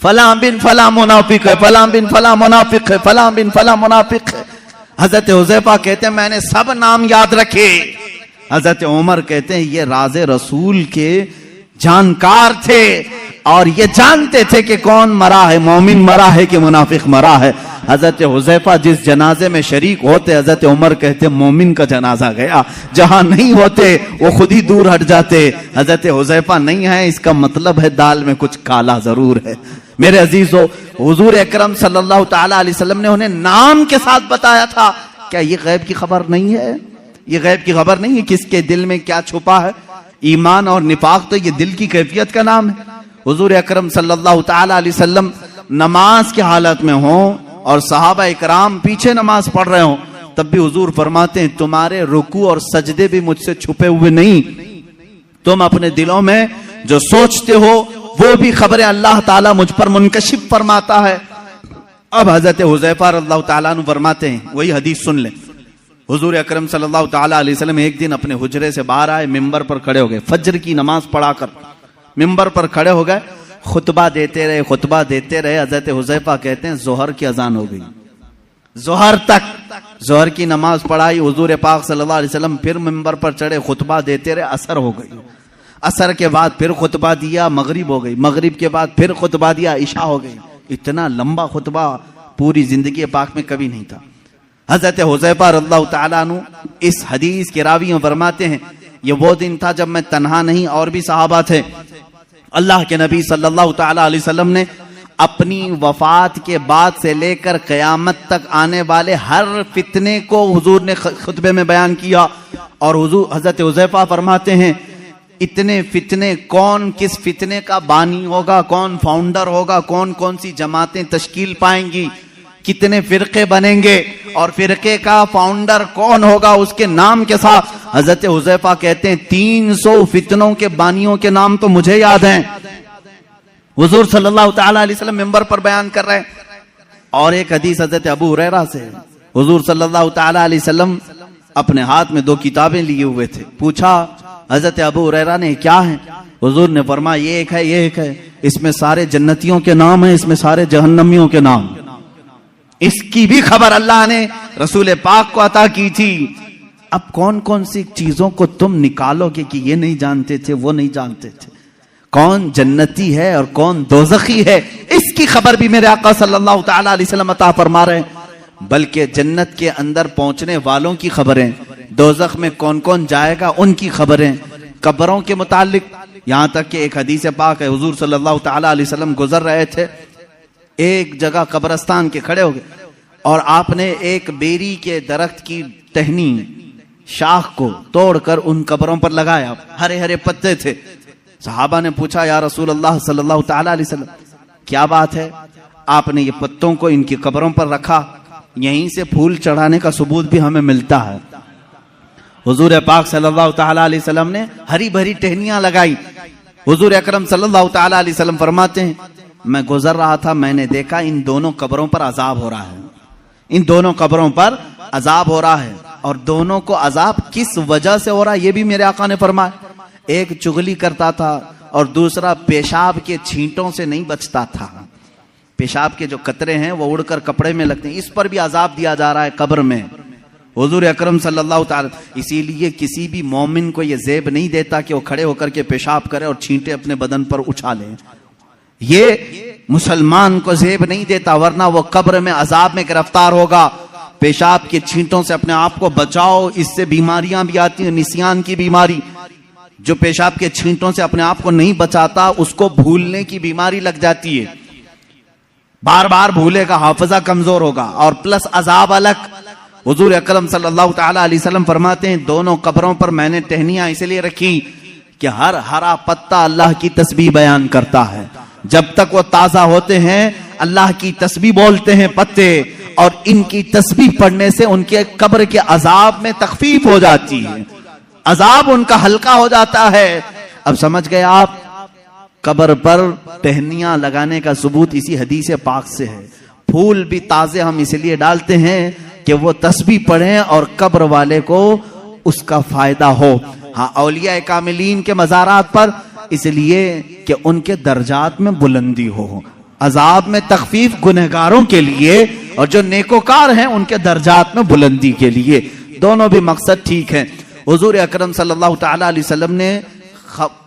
فلاں بن فلاں منافق ہے، فلاں بن فلاں منافق ہے، فلاں بن فلاں منافق ہے۔ حضرت حذیفہ کہتے ہیں میں نے سب نام یاد رکھے۔ حضرت عمر کہتے ہیں یہ راز رسول کے جانکار تھے اور یہ جانتے تھے کہ کون مرا ہے، مومن مرا ہے کہ منافق مرا ہے۔ حضرت حذیفہ جس جنازے میں شریک ہوتے حضرت عمر کہتے مومن کا جنازہ گیا، جہاں نہیں ہوتے وہ خود ہی دور ہٹ جاتے۔ حضرت حذیفہ نہیں ہے اس کا مطلب ہے دال میں کچھ کالا ضرور ہے۔ میرے عزیزو، حضور اکرم صلی اللہ تعالی علیہ وسلم نے انہیں نام کے ساتھ بتایا تھا۔ کیا یہ غیب کی خبر نہیں ہے؟ یہ غیب کی خبر نہیں ہے کس کے دل میں کیا چھپا ہے؟ ایمان اور نفاق تو یہ دل کی کیفیت کا نام ہے۔ حضور اکرم صلی اللہ تعالی علیہ وسلم نماز کی حالت میں ہوں اور صحابہ اکرام پیچھے نماز پڑھ رہے ہوں تب بھی حضور فرماتے ہیں تمہارے رکوع اور سجدے بھی مجھ سے چھپے ہوئے نہیں، تم اپنے دلوں میں جو سوچتے ہو وہ بھی خبر اللہ تعالیٰ مجھ پر منکشف فرماتا ہے۔ اب حضرت حذیفہ رضی اللہ تعالیٰ عنہ فرماتے ہیں، وہی حدیث سن لیں، حضور اکرم صلی اللہ تعالیٰ علیہ وسلم ایک دن اپنے حجرے سے باہر آئے، ممبر پر کھڑے ہو گئے، فجر کی نماز پڑھا کر ممبر پر کھڑے ہو گئے، خطبہ دیتے رہے۔ حضرت حذیفہ کہتے ہیں ظہر کی اذان ہو گئی، ظہر تک ظہر کی نماز پڑھائی حضور پاک صلی اللہ علیہ وسلم، پھر ممبر پر چڑھے، خطبہ دیتے رہے، عصر ہو گئی، عصر کے بعد پھر خطبہ دیا، مغرب ہو گئی، مغرب کے بعد پھر خطبہ دیا، عشاء ہو گئی۔ اتنا لمبا خطبہ پوری زندگی پاک میں کبھی نہیں تھا۔ حضرت حذیفہ رضی اللہ تعالیٰ عنہ اس حدیث کے راوی فرماتے ہیں یہ وہ دن تھا جب میں تنہا نہیں اور بھی صحابہ تھے، اللہ کے نبی صلی اللہ تعالی علیہ وسلم نے اپنی وفات کے بعد سے لے کر قیامت تک آنے والے ہر فتنے کو حضور نے خطبے میں بیان کیا۔ اور حضور حضرت حذیفہ فرماتے ہیں اتنے فتنے، کون کس فتنے کا بانی ہوگا، کون فاؤنڈر ہوگا، کون کون سی جماعتیں تشکیل پائیں گی، کتنے فرقے بنیں گے اور فرقے کا فاؤنڈر کون ہوگا اس کے نام کے ساتھ حضرت حذیفہ کہتے ہیں 300 فتنوں کے بانیوں کے نام تو مجھے یاد ہیں۔ حضور صلی اللہ تعالی علیہ وسلم منبر پر بیان کر رہے ہیں۔ اور ایک حدیث حضرت ابو ہریرہ سے، حضور صلی اللہ تعالی علیہ وسلم اپنے ہاتھ میں 2 کتابیں لیے ہوئے تھے، پوچھا حضرت ابو ہریرہ نے کیا ہیں؟ حضور نے فرمایا یہ ایک ہے، یہ ایک ہے، اس میں سارے جنتیوں کے نام ہیں، اس میں سارے جہنمیوں کے نام۔ اس کی بھی خبر اللہ نے رسول پاک کو عطا کی تھی۔ اب کون کون سی چیزوں کو تم نکالو گے کہ یہ نہیں جانتے تھے، وہ نہیں جانتے تھے، کون جنتی ہے اور کون دوزخی ہے، اس کی خبر بھی میرے آقا صلی اللہ تعالی علیہ وسلم عطا فرما رہے ہیں۔ بلکہ جنت کے اندر پہنچنے والوں کی خبریں، دوزخ میں کون کون جائے گا ان کی خبریں، قبروں کے متعلق، یہاں تک کہ ایک حدیث پاک ہے حضور صلی اللہ تعالی علیہ وسلم گزر رہے تھے، ایک جگہ قبرستان کے کھڑے ہو گئے، اور آپ نے ایک بیری کے درخت کی ٹہنی شاخ کو توڑ کر ان قبروں پر لگایا، ہرے ہرے پتے تھے۔ صحابہ نے پوچھا یا رسول اللہ صلی اللہ تعالی علیہ وسلم کیا بات ہے؟ آپ نے یہ پتوں کو ان کی قبروں پر رکھا، یہیں سے پھول چڑھانے کا ثبوت بھی ہمیں ملتا ہے۔ حضور پاک صلی اللہ تعالی علیہ وسلم نے ہری بھری ٹہنیاں لگائی۔ حضور اکرم صلی اللہ تعالی علیہ وسلم فرماتے ہیں میں گزر رہا تھا، میں نے دیکھا ان دونوں قبروں پر عذاب ہو رہا ہے، ان دونوں قبروں پر عذاب ہو رہا ہے، اور دونوں کو عذاب کس وجہ سے ہو رہا ہے یہ بھی میرے آقا نے فرمایا۔ ایک چغلی کرتا تھا اور دوسرا پیشاب کے چھینٹوں سے نہیں بچتا تھا، پیشاب کے جو قطرے ہیں وہ اڑ کر کپڑے میں لگتے ہیں، اس پر بھی عذاب دیا جا رہا ہے قبر میں۔ حضور اکرم صلی اللہ تعالی، اسی لیے کسی بھی مومن کو یہ زیب نہیں دیتا کہ وہ کھڑے ہو کر کے پیشاب کرے اور چھینٹے اپنے بدن پر اچھالے، یہ مسلمان کو زیب نہیں دیتا، ورنہ وہ قبر میں عذاب میں گرفتار ہوگا۔ پیشاب کے چھینٹوں سے اپنے آپ کو بچاؤ، اس سے بیماریاں بھی آتی ہیں، نسیان کی بیماری، جو پیشاب کے چھینٹوں سے اپنے آپ کو نہیں بچاتا اس کو بھولنے کی بیماری لگ جاتی ہے، بار بار بھولے گا، حافظہ کمزور ہوگا، اور پلس عذاب الگ۔ حضور اکرم صلی اللہ تعالی علیہ وسلم فرماتے ہیں دونوں قبروں پر میں نے ٹہنیاں اس لیے رکھی کہ ہر ہرا پتا اللہ کی تسبیح بیان کرتا ہے، جب تک وہ تازہ ہوتے ہیں اللہ کی تسبیح بولتے ہیں پتے، اور ان کی تسبیح پڑھنے سے ان کے قبر کے عذاب میں تخفیف ہو جاتی ہے، عذاب ان کا ہلکا ہو جاتا ہے۔ اب سمجھ گئے آپ، قبر پر ٹہنیاں لگانے کا ثبوت اسی حدیث پاک سے ہے۔ پھول بھی تازے ہم اس لیے ڈالتے ہیں کہ وہ تسبیح پڑھیں اور قبر والے کو اس کا فائدہ ہو۔ ہاں اولیاء کاملین کے مزارات پر اس لیے کہ ان کے درجات میں بلندی ہو، عذاب میں تخفیف گنہگاروں کے لیے، اور جو نیکوکار ہیں ان کے درجات میں بلندی کے لیے، دونوں بھی مقصد ٹھیک ہیں۔ حضور اکرم صلی اللہ تعالی علیہ وسلم نے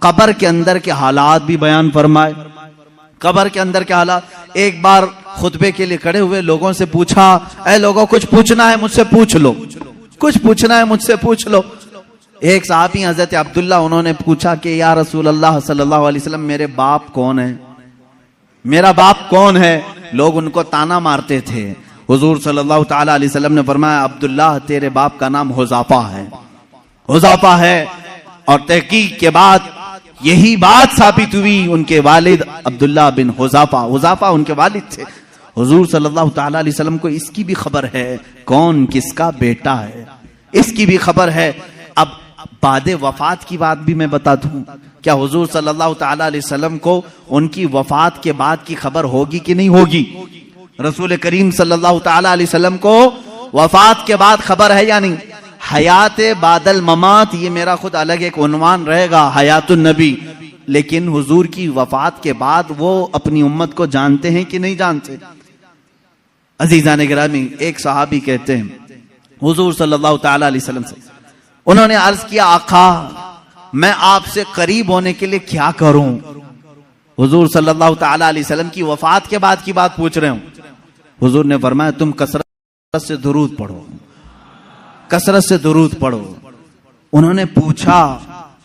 قبر کے اندر کے حالات بھی بیان فرمائے۔ قبر کے اندر کے حالات، ایک بار خطبے کے لیے کھڑے ہوئے لوگوں سے پوچھا اے لوگوں کچھ پوچھنا ہے مجھ سے پوچھ لو، کچھ پوچھنا ہے مجھ سے پوچھ لو۔ ایک صحابی حضرت عبداللہ انہوں نے پوچھا کہ یا رسول اللہ صلی اللہ علیہ وسلم میرے باپ کون ہے، میرا باپ کون ہے؟ لوگ ان کو تانا مارتے تھے۔ حضور صلی اللہ تعالی علیہ وسلم نے فرمایا عبداللہ تیرے باپ کا نام حذافہ ہے، حذافہ ہے، اور تحقیق کے بعد یہی بات ثابت ہوئی، ان کے والد عبداللہ بن حذافہ، حذافہ ان کے والد تھے۔ حضور صلی اللہ تعالی علیہ وسلم کو اس کی بھی خبر ہے کون کس کا بیٹا ہے، اس کی بھی خبر ہے۔ اب بعد وفات کی بات بھی میں بتا دوں، کیا حضور صلی اللہ تعالی علیہ وسلم کو ان کی وفات کے بعد کی خبر ہوگی کہ نہیں ہوگی؟ رسول کریم صلی اللہ تعالی علیہ وسلم کو وفات کے بعد خبر ہے یا نہیں؟ حیات بعد الممات، یہ میرا خود الگ ایک عنوان رہے گا، حیات النبی، لیکن حضور کی وفات کے بعد وہ اپنی امت کو جانتے ہیں کہ نہیں جانتے؟ عزیزان گرامی، ایک صحابی کہتے ہیں حضور صلی اللہ تعالی علیہ وسلم سے، انہوں نے عرض کیا آقا میں آپ سے قریب ہونے کے لیے کیا کروں؟ حضور صلی اللہ تعالی علیہ وسلم کی وفات کے بعد کی بات پوچھ رہے ہوں۔ حضور نے فرمایا تم کثرت سے درود پڑھو، کثرت سے درود پڑھو۔ انہوں نے پوچھا،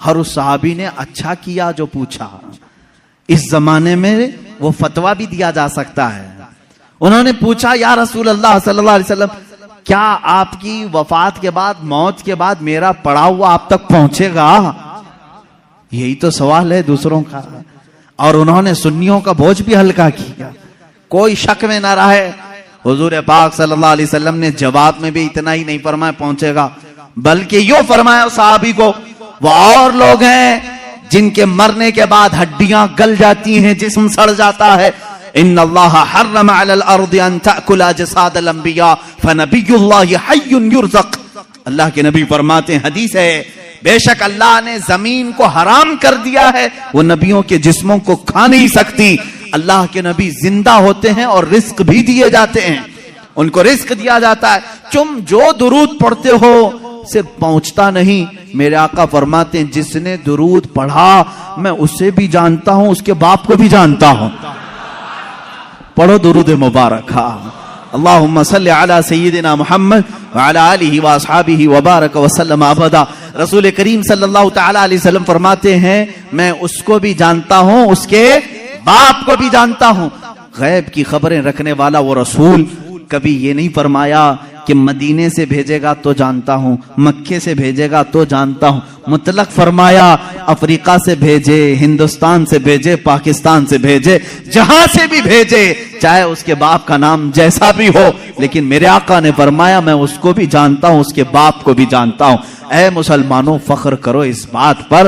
ہر اس صحابی نے اچھا کیا جو پوچھا، اس زمانے میں وہ فتویٰ بھی دیا جا سکتا ہے۔ انہوں نے پوچھا یا رسول اللہ صلی اللہ علیہ وسلم کیا آپ کی وفات کے بعد، موت کے بعد میرا پڑا ہوا آپ تک پہنچے گا؟ یہی تو سوال ہے دوسروں کا، اور انہوں نے سنیوں کا بوجھ بھی ہلکا کیا، کوئی شک میں نہ رہے۔ حضور پاک صلی اللہ علیہ وسلم نے جواب میں بھی اتنا ہی نہیں فرمایا پہنچے گا، بلکہ یوں فرمایا صحابی کو وہ اور لوگ ہیں جن کے مرنے کے بعد ہڈیاں گل جاتی ہیں، جسم سڑ جاتا ہے۔ ان اللہ حرم علی الارض ان تأکل اجساد الانبیاء فنبی اللہ حی یرزق۔ اللہ کے نبی فرماتے ہیں، حدیث ہے، بے شک اللہ نے زمین کو حرام کر دیا ہے، وہ نبیوں کے جسموں کو کھا نہیں سکتی۔ اللہ کے نبی زندہ ہوتے ہیں اور رزق بھی دیے جاتے ہیں، ان کو رزق دیا جاتا ہے۔ تم جو درود پڑھتے ہو صرف پہنچتا نہیں، میرے آقا فرماتے ہیں جس نے درود پڑھا میں اسے بھی جانتا ہوں، اس کے باپ کو بھی جانتا ہوں۔ پڑھو درود مبارک، اللہم صلی علی سیدنا محمد وعلی آلہ واصحابہ وبارک وسلم ابدا۔ رسول کریم صلی اللہ تعالی علیہ وسلم فرماتے ہیں میں اس کو بھی جانتا ہوں، اس کے باپ کو بھی جانتا ہوں۔ غیب کی خبریں رکھنے والا وہ رسول کبھی یہ نہیں فرمایا کہ مدینے سے بھیجے گا تو جانتا ہوں، مکے سے بھیجے گا تو جانتا ہوں، مطلق فرمایا افریقہ سے بھیجے، ہندوستان سے بھیجے، پاکستان سے بھیجے، جہاں سے بھی بھیجے، چاہے اس کے باپ کا نام جیسا بھی ہو، لیکن میرے آقا نے فرمایا میں اس کو بھی جانتا ہوں، اس کے باپ کو بھی جانتا ہوں۔ اے مسلمانوں، فخر کرو اس بات پر،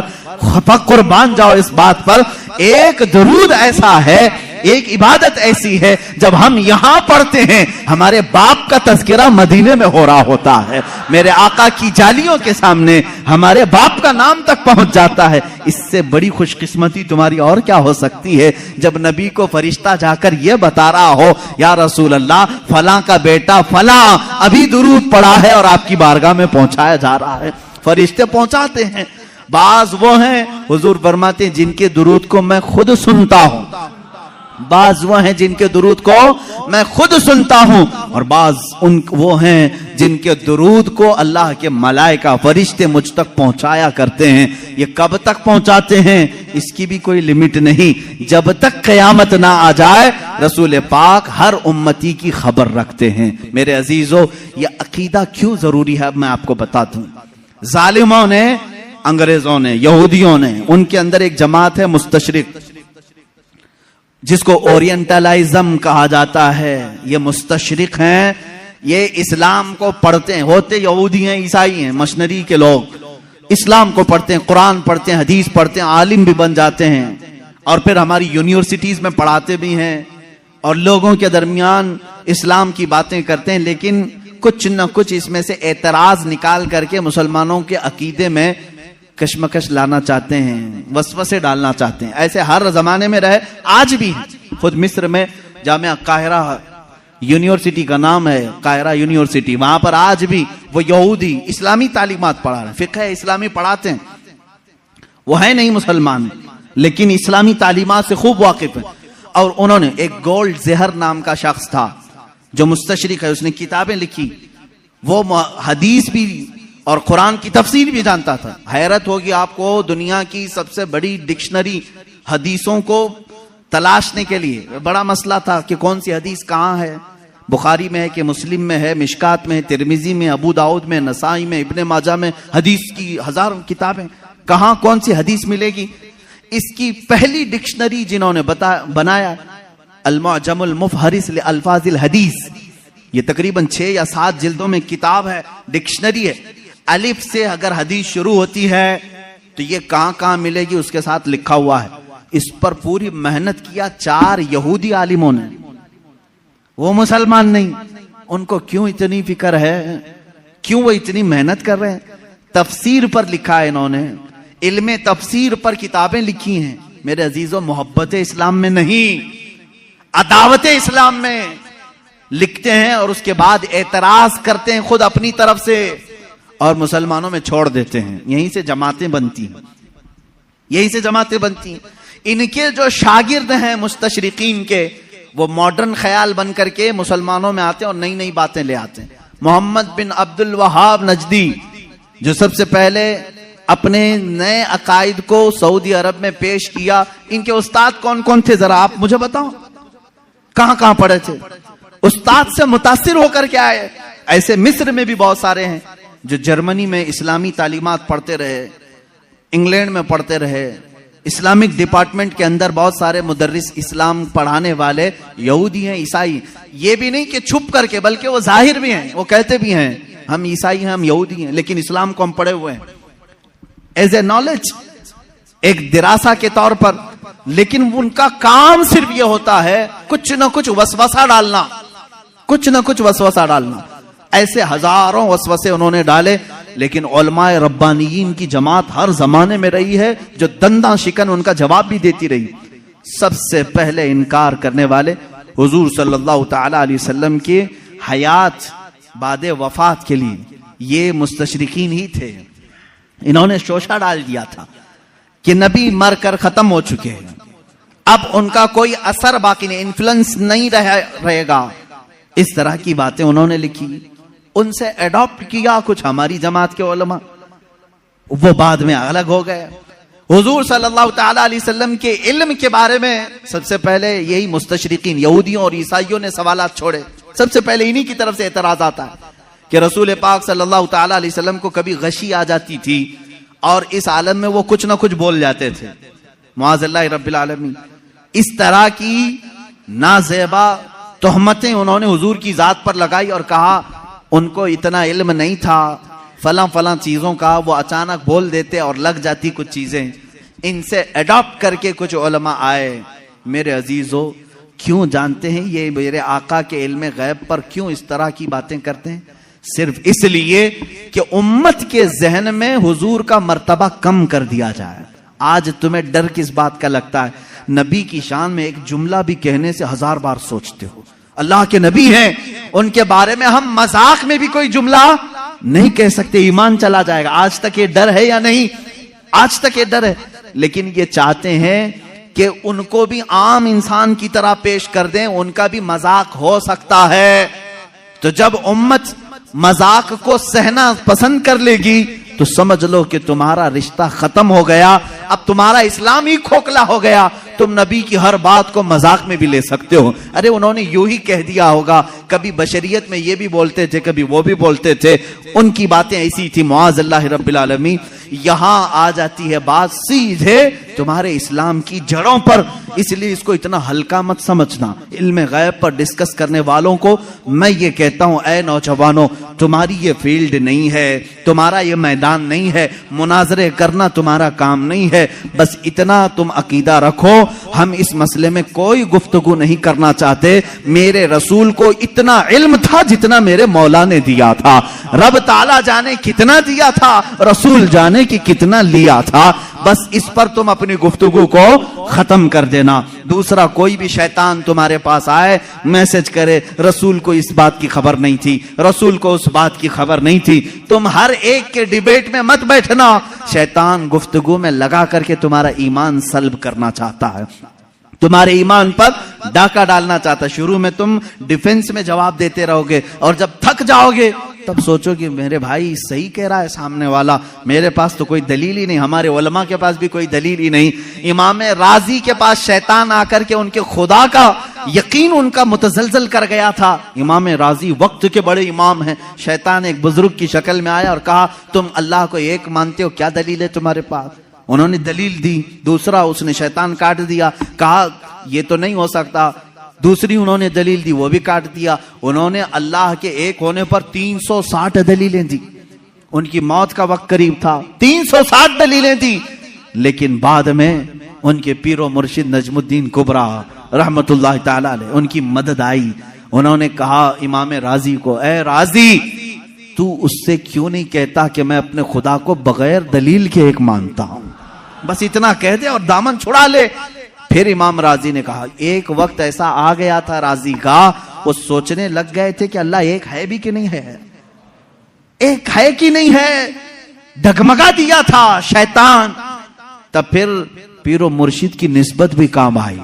قربان جاؤ اس بات پر۔ ایک درود ایسا ہے، ایک عبادت ایسی ہے، جب ہم یہاں پڑھتے ہیں ہمارے باپ کا تذکرہ مدینے میں ہو رہا ہوتا ہے، میرے آقا کی جالیوں کے سامنے ہمارے باپ کا نام تک پہنچ جاتا ہے۔ اس سے بڑی خوش قسمتی تمہاری اور کیا ہو سکتی ہے، جب نبی کو فرشتہ جا کر یہ بتا رہا ہو یا رسول اللہ فلاں کا بیٹا فلاں ابھی درود پڑھا ہے اور آپ کی بارگاہ میں پہنچایا جا رہا ہے۔ فرشتے پہنچاتے ہیں۔ بعض وہ ہیں، حضور فرماتے ہیں، جن کے درود کو میں خود سنتا ہوں، بعض وہ ہیں جن کے درود کو میں خود سنتا ہوں، اور بعض وہ ہیں جن کے درود کو اللہ کے ملائکہ فرشتے مجھ تک پہنچایا کرتے ہیں۔ یہ کب تک پہنچاتے ہیں اس کی بھی کوئی لمٹ نہیں، جب تک قیامت نہ آ جائے رسول پاک ہر امتی کی خبر رکھتے ہیں۔ میرے عزیزو، یہ عقیدہ کیوں ضروری ہے اب میں آپ کو بتاتا ہوں۔ ظالموں نے، انگریزوں نے، یہودیوں نے، ان کے اندر ایک جماعت ہے مستشرق، جس کو اورینٹلائزم کہا جاتا ہے۔ یہ مستشرق ہیں، یہ اسلام کو پڑھتے ہیں، ہوتے یہودی ہیں، عیسائی ہیں، مشنری کے لوگ اسلام کو پڑھتے ہیں، قرآن پڑھتے ہیں، حدیث پڑھتے ہیں، عالم بھی بن جاتے ہیں، اور پھر ہماری یونیورسٹیز میں پڑھاتے بھی ہیں، اور لوگوں کے درمیان اسلام کی باتیں کرتے ہیں، لیکن کچھ نہ کچھ اس میں سے اعتراض نکال کر کے مسلمانوں کے عقیدے میں کشمکش لانا چاہتے ہیں، وسوسے ڈالنا چاہتے ہیں۔ ایسے ہر زمانے میں رہے، آج بھی ہیں۔ خود مصر میں جامعہ قاہرہ یونیورسٹی کا نام ہے، قاہرہ یونیورسٹی، وہاں پر آج بھی وہ یہودی اسلامی تعلیمات پڑھا رہے ہیں، فقہ اسلامی پڑھاتے ہیں، وہ ہے نہیں مسلمان لیکن اسلامی تعلیمات سے خوب واقف ہیں۔ اور انہوں نے ایک گولڈ زہر نام کا شخص تھا جو مستشرق ہے، اس نے کتابیں لکھی، وہ حدیث بھی اور قرآن کی تفسیر بھی جانتا تھا۔ حیرت ہوگی آپ کو، دنیا کی سب سے بڑی ڈکشنری حدیثوں کو تلاشنے کے لیے بڑا مسئلہ تھا کہ کون سی حدیث کہاں ہے، بخاری میں ہے کہ مسلم میں ہے، مشکات میں ہے، ترمذی میں، ابو داؤد میں، نسائی میں، ابن ماجہ میں، حدیث کی ہزاروں کتابیں، کہاں کون سی حدیث ملے گی۔ اس کی پہلی ڈکشنری جنہوں نے بنایا المعجم المفہرس لالفاظ الحدیث، یہ تقریباً 6 یا 7 جلدوں میں کتاب ہے، ڈکشنری ہے۔ الف سے اگر حدیث شروع ہوتی ہے تو یہ کہاں کہاں ملے گی اس کے ساتھ لکھا ہوا ہے۔ اس پر پوری محنت کیا 4 یہودی عالموں نے، وہ مسلمان نہیں۔ ان کو کیوں اتنی فکر ہے، کیوں وہ اتنی محنت کر رہے ہیں؟ تفسیر پر لکھا ہے انہوں نے، علم تفسیر پر کتابیں لکھی ہیں۔ میرے عزیزو، محبت اسلام میں نہیں، عداوت اسلام میں لکھتے ہیں، اور اس کے بعد اعتراض کرتے ہیں خود اپنی طرف سے، اور مسلمانوں میں چھوڑ دیتے ہیں۔ یہیں سے جماعتیں بنتی ہیں، یہیں سے جماعتیں بنتی ہیں۔ ان کے جو شاگرد ہیں مستشرقین کے، وہ ماڈرن خیال بن کر کے مسلمانوں میں آتے ہیں اور نئی نئی باتیں لے آتے ہیں۔ محمد بن عبد الوہاب نجدی، جو سب سے پہلے اپنے نئے عقائد کو سعودی عرب میں پیش کیا، ان کے استاد کون کون تھے ذرا آپ مجھے بتاؤ، کہاں کہاں پڑھے تھے؟ استاد سے متاثر ہو کر کے آئے۔ ایسے مصر میں بھی بہت سارے ہیں جو جرمنی میں اسلامی تعلیمات پڑھتے رہے، انگلینڈ میں پڑھتے رہے، اسلامک ڈپارٹمنٹ کے اندر بہت سارے مدرس اسلام پڑھانے والے یہودی ہیں، عیسائی۔ یہ بھی نہیں کہ چھپ کر کے، بلکہ وہ ظاہر بھی ہیں، وہ کہتے بھی ہیں ہم عیسائی ہیں، ہم یہودی ہیں، لیکن اسلام کو ہم پڑھے ہوئے ہیں ایز اے نالج، ایک دراسہ کے طور پر۔ لیکن ان کا کام صرف یہ ہوتا ہے کچھ نہ کچھ وسوسہ ڈالنا، کچھ نہ کچھ وسوسہ ڈالنا۔ ایسے ہزاروں وسوسے انہوں نے ڈالے، لیکن علماء ربانیین کی جماعت ہر زمانے میں رہی ہے جو دنداں شکن ان کا جواب بھی دیتی رہی۔ سب سے پہلے انکار کرنے والے حضور صلی اللہ تعالی علیہ وسلم کی حیات بعد وفات کے لیے یہ مستشرقین ہی تھے۔ انہوں نے شوشہ ڈال دیا تھا کہ نبی مر کر ختم ہو چکے ہیں، اب ان کا کوئی اثر باقی نہیں، انفلوئنس نہیں رہے گا۔ اس طرح کی باتیں انہوں نے لکھی، ان سے ایڈاپٹ کیا کچھ ہماری جماعت کے علماء، وہ بعد میں الگ ہو گئے۔ حضور صلی اللہ تعالی علیہ وسلم کے علم کے بارے میں سب سے پہلے یہی مستشرقین یہودیوں اور عیسائیوں نے سوالات چھوڑے۔ سب سے پہلے انہی کی طرف سے اعتراض آتا ہے کہ رسول پاک صلی اللہ تعالی علیہ وسلم کو کبھی غشی آ جاتی تھی اور اس عالم میں وہ کچھ نہ کچھ بول جاتے تھے، معاذ اللہ رب العالمین۔ اس طرح کی نازیبا تہمتیں انہوں نے حضور کی ذات پر لگائی اور کہا ان کو اتنا علم نہیں تھا فلاں فلاں چیزوں کا، وہ اچانک بول دیتے اور لگ جاتی کچھ چیزیں۔ ان سے اڈاپٹ کر کے کچھ علماء آئے۔ میرے عزیزو، کیوں جانتے ہیں یہ میرے آقا کے علم غیب پر کیوں اس طرح کی باتیں کرتے ہیں؟ صرف اس لیے کہ امت کے ذہن میں حضور کا مرتبہ کم کر دیا جائے۔ آج تمہیں ڈر کس بات کا لگتا ہے؟ نبی کی شان میں ایک جملہ بھی کہنے سے 1000 بار سوچتے ہو۔ اللہ کے نبی ہیں، ان کے بارے میں ہم مذاق میں بھی کوئی جملہ نہیں کہہ سکتے، ایمان چلا جائے گا۔ آج تک یہ ڈر ہے یا نہیں؟ آج تک یہ ڈر ہے، لیکن یہ چاہتے ہیں کہ ان کو بھی عام انسان کی طرح پیش کر دیں، ان کا بھی مذاق ہو سکتا ہے۔ تو جب امت مذاق کو سہنا پسند کر لے گی تو سمجھ لو کہ تمہارا رشتہ ختم ہو گیا، اب تمہارا اسلام ہی کھوکھلا ہو گیا۔ تم نبی کی ہر بات کو مذاق میں بھی لے سکتے ہو، ارے انہوں نے یوں ہی کہہ دیا ہوگا، کبھی بشریت میں یہ بھی بولتے تھے کبھی وہ بھی بولتے تھے، ان کی باتیں ایسی تھی، معاذ اللہ رب العالمین۔ یہاں آ جاتی ہے بات سیدھے تمہارے اسلام کی جڑوں پر، اس لیے اس کو اتنا ہلکا مت سمجھنا۔ علم غیب پر ڈسکس کرنے والوں کو میں یہ کہتا ہوں، اے نوجوانوں، تمہاری یہ فیلڈ نہیں ہے، تمہارا یہ میدان نہیں ہے، مناظرے کرنا تمہارا کام نہیں ہے۔ بس اتنا تم عقیدہ رکھو، ہم اس مسئلے میں کوئی گفتگو نہیں کرنا چاہتے۔ میرے رسول کو اتنا علم تھا جتنا میرے مولا نے دیا تھا، رب تعالیٰ جانے کتنا دیا تھا، رسول جانے کی کتنا لیا تھا، بس اس پر تم اپنی گفتگو کو ختم کر دینا۔ دوسرا، کوئی بھی شیطان تمہارے پاس آئے میسج کرے رسول کو اس بات کی خبر نہیں تھی، رسول کو اس بات کی خبر نہیں تھی، تم ہر ایک کے ڈیبیٹ میں مت بیٹھنا۔ شیطان گفتگو میں لگا کر کے تمہارا ایمان سلب کرنا چاہتا ہے، تمہارے ایمان پر ڈاکہ ڈالنا چاہتا ہے۔ شروع میں تم ڈیفنس میں جواب دیتے رہو گے اور جب تھک جاؤ گے تب سوچو کہ میرے بھائی صحیح کہہ رہا ہے سامنے والا، میرے پاس تو کوئی دلیل ہی نہیں، ہمارے علماء کے پاس بھی کوئی دلیل ہی نہیں۔ امام رازی کے پاس شیطان آ کر کے ان کے خدا کا یقین ان کا متزلزل کر گیا تھا۔ امام رازی وقت کے بڑے امام ہیں، شیطان ایک بزرگ کی شکل میں آیا اور کہا تم اللہ کو ایک مانتے ہو، کیا دلیل ہے تمہارے پاس؟ انہوں نے دلیل دی۔ دوسرا، اس نے شیطان کاٹ دیا، کہا یہ تو نہیں ہو سکتا۔ دوسری انہوں نے دلیل دی، وہ بھی کاٹ دیا۔ انہوں نے اللہ کے ایک ہونے پر 360 دلیلیں دی۔ ان کی موت کا وقت قریب تھا، 360 دلیلیں دی، لیکن بعد میں ان کے پیر و مرشد نجم الدین کبریٰ رحمت اللہ تعالی علیہ ان کی مدد آئی۔ انہوں نے کہا امام رازی کو، اے رازی، تو اس سے کیوں نہیں کہتا کہ میں اپنے خدا کو بغیر دلیل کے ایک مانتا ہوں؟ بس اتنا کہہ دے اور دامن چھڑا لے۔ پھر امام رازی نے کہا، ایک وقت ایسا آ گیا تھا رازی کا، وہ سوچنے لگ گئے تھے کہ اللہ ایک ہے بھی کہ نہیں ہے، ایک ہے کہ نہیں ہے، ڈگمگا دیا تھا شیطان۔ تب پھر پیر و مرشد کی نسبت بھی کام آئی،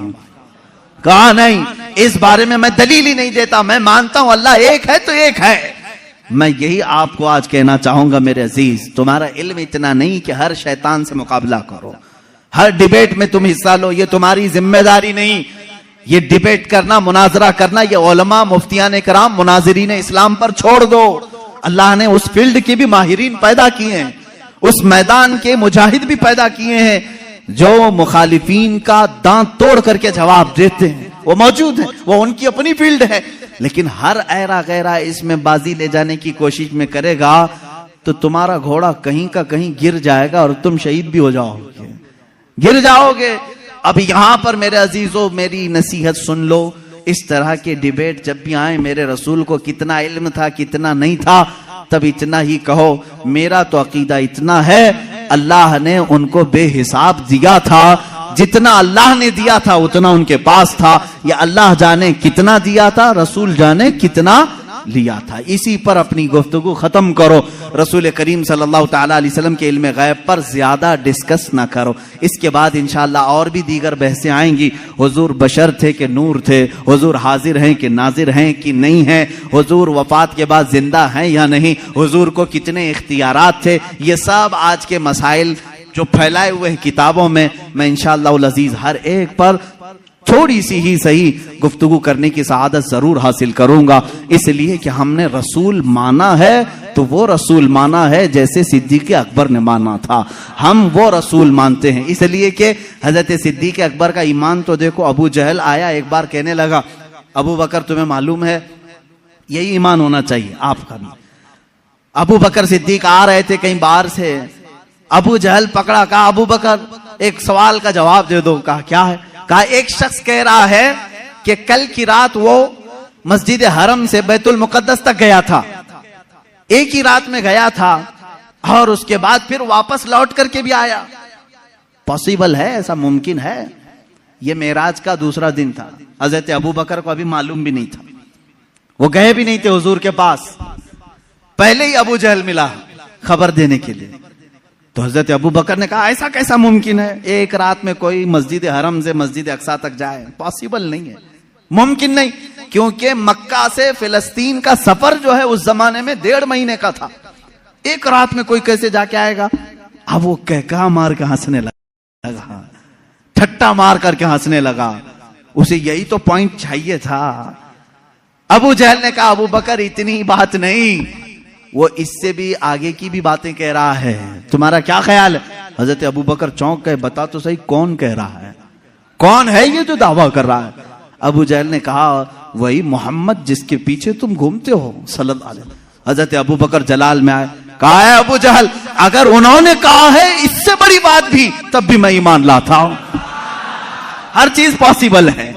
کہا نہیں اس بارے میں دلیل ہی نہیں دیتا، میں مانتا ہوں اللہ ایک ہے تو ایک ہے۔ میں یہی آپ کو آج کہنا چاہوں گا میرے عزیز، تمہارا علم اتنا نہیں کہ ہر شیطان سے مقابلہ کرو، ہر ڈیبیٹ میں تم حصہ لو، یہ تمہاری ذمہ داری نہیں۔ یہ ڈیبیٹ کرنا، مناظرہ کرنا، یہ علماء مفتیان کرام مناظرین اسلام پر چھوڑ دو۔ اللہ نے اس فیلڈ کے بھی ماہرین پیدا کیے ہیں، اس میدان کے مجاہد بھی پیدا کیے ہیں جو مخالفین کا دانت توڑ کر کے جواب دیتے ہیں، وہ موجود ہیں، وہ ان کی اپنی فیلڈ ہے۔ لیکن ہر ایرا غیرہ اس میں بازی لے جانے کی کوشش میں کرے گا تو تمہارا گھوڑا کہیں کا کہیں گر جائے گا اور تم شہید بھی ہو جاؤ گے، گر جاؤ گے۔ اب یہاں پر میرے عزیزو میری نصیحت سن لو، اس طرح کے ڈیبیٹ جب بھی آئیں، میرے رسول کو کتنا علم تھا کتنا نہیں تھا، تب اتنا ہی کہو میرا تو عقیدہ اتنا ہے، اللہ نے ان کو بے حساب دیا تھا، جتنا اللہ نے دیا تھا اتنا ان کے پاس تھا، یا اللہ جانے کتنا دیا تھا، رسول جانے کتنا لیا تھا۔ اسی پر اپنی گفتگو ختم کرو، رسول کریم صلی اللہ تعالی علیہ وسلم کے علم غیب پر زیادہ ڈسکس نہ کرو۔ اس کے بعد انشاءاللہ اور بھی دیگر بحثیں آئیں گی، حضور بشر تھے کہ نور تھے، حضور حاضر ہیں کہ ناظر ہیں کہ نہیں ہیں، حضور وفات کے بعد زندہ ہیں یا نہیں، حضور کو کتنے اختیارات تھے، یہ سب آج کے مسائل جو پھیلائے ہوئے ہیں کتابوں میں انشاءاللہ العزیز ہر ایک پر تھوڑی سی ہی صحیح گفتگو کرنے کی سعادت ضرور حاصل کروں گا، اس لیے کہ ہم نے رسول مانا ہے تو وہ رسول مانا ہے جیسے صدیق اکبر نے مانا تھا، ہم وہ رسول مانتے ہیں۔ اس لیے کہ حضرت صدیق اکبر کا ایمان تو دیکھو، ابو جہل آیا ایک بار کہنے لگا ابو بکر تمہیں معلوم ہے، یہی ایمان ہونا چاہیے آپ کا بھی۔ ابو بکر صدیق آ رہے تھے کہیں باہر سے، ابو جہل پکڑا، کہا ابو بکر ایک سوال کا جواب دے دو۔ کہا کیا ہے؟ کہا ایک شخص کہہ رہا ہے کہ کل کی رات وہ مسجد حرم سے بیت المقدس تک گیا تھا، ایک ہی رات میں گیا تھا اور اس کے بعد پھر واپس لوٹ کر کے بھی آیا۔ پاسبل ہے؟ ایسا ممکن ہے؟ یہ معراج کا دوسرا دن تھا، حضرت ابو بکر کو ابھی معلوم بھی نہیں تھا، وہ گئے بھی نہیں تھے حضور کے پاس، پہلے ہی ابو جہل ملا خبر دینے کے لیے۔ تو حضرت ابو بکر نے کہا ایسا کیسا ممکن ہے، ایک رات میں کوئی مسجد حرم سے مسجد اقصی تک جائے؟ پاسبل نہیں ہے، ممکن نہیں، کیونکہ مکہ سے فلسطین کا سفر جو ہے اس زمانے میں 1.5 مہینے کا تھا، ایک رات میں کوئی کیسے جا کے آئے گا؟ اب وہ کہا مار کے ہنسنے لگا، ٹھٹا مار کر کے ہنسنے لگا، اسے یہی تو پوائنٹ چاہیے تھا۔ ابو جہل نے کہا ابو بکر اتنی بات نہیں، وہ اس سے بھی آگے کی بھی باتیں کہہ رہا ہے، تمہارا کیا خیال ہے؟ حضرت ابو بکر چونک گئے، بتا تو صحیح کون کہہ رہا ہے، کون ہے یہ جو دعویٰ کر رہا ہے؟ ابو جہل نے کہا وہی محمد جس کے پیچھے تم گھومتے ہو صلی اللہ علیہ وسلم۔ حضرت ابو بکر جلال میں آئے، کہا ہے ابو جہل اگر انہوں نے کہا ہے اس سے بڑی بات بھی تب بھی میں ایمان لاتا ہوں۔ ہر چیز پاسبل ہے،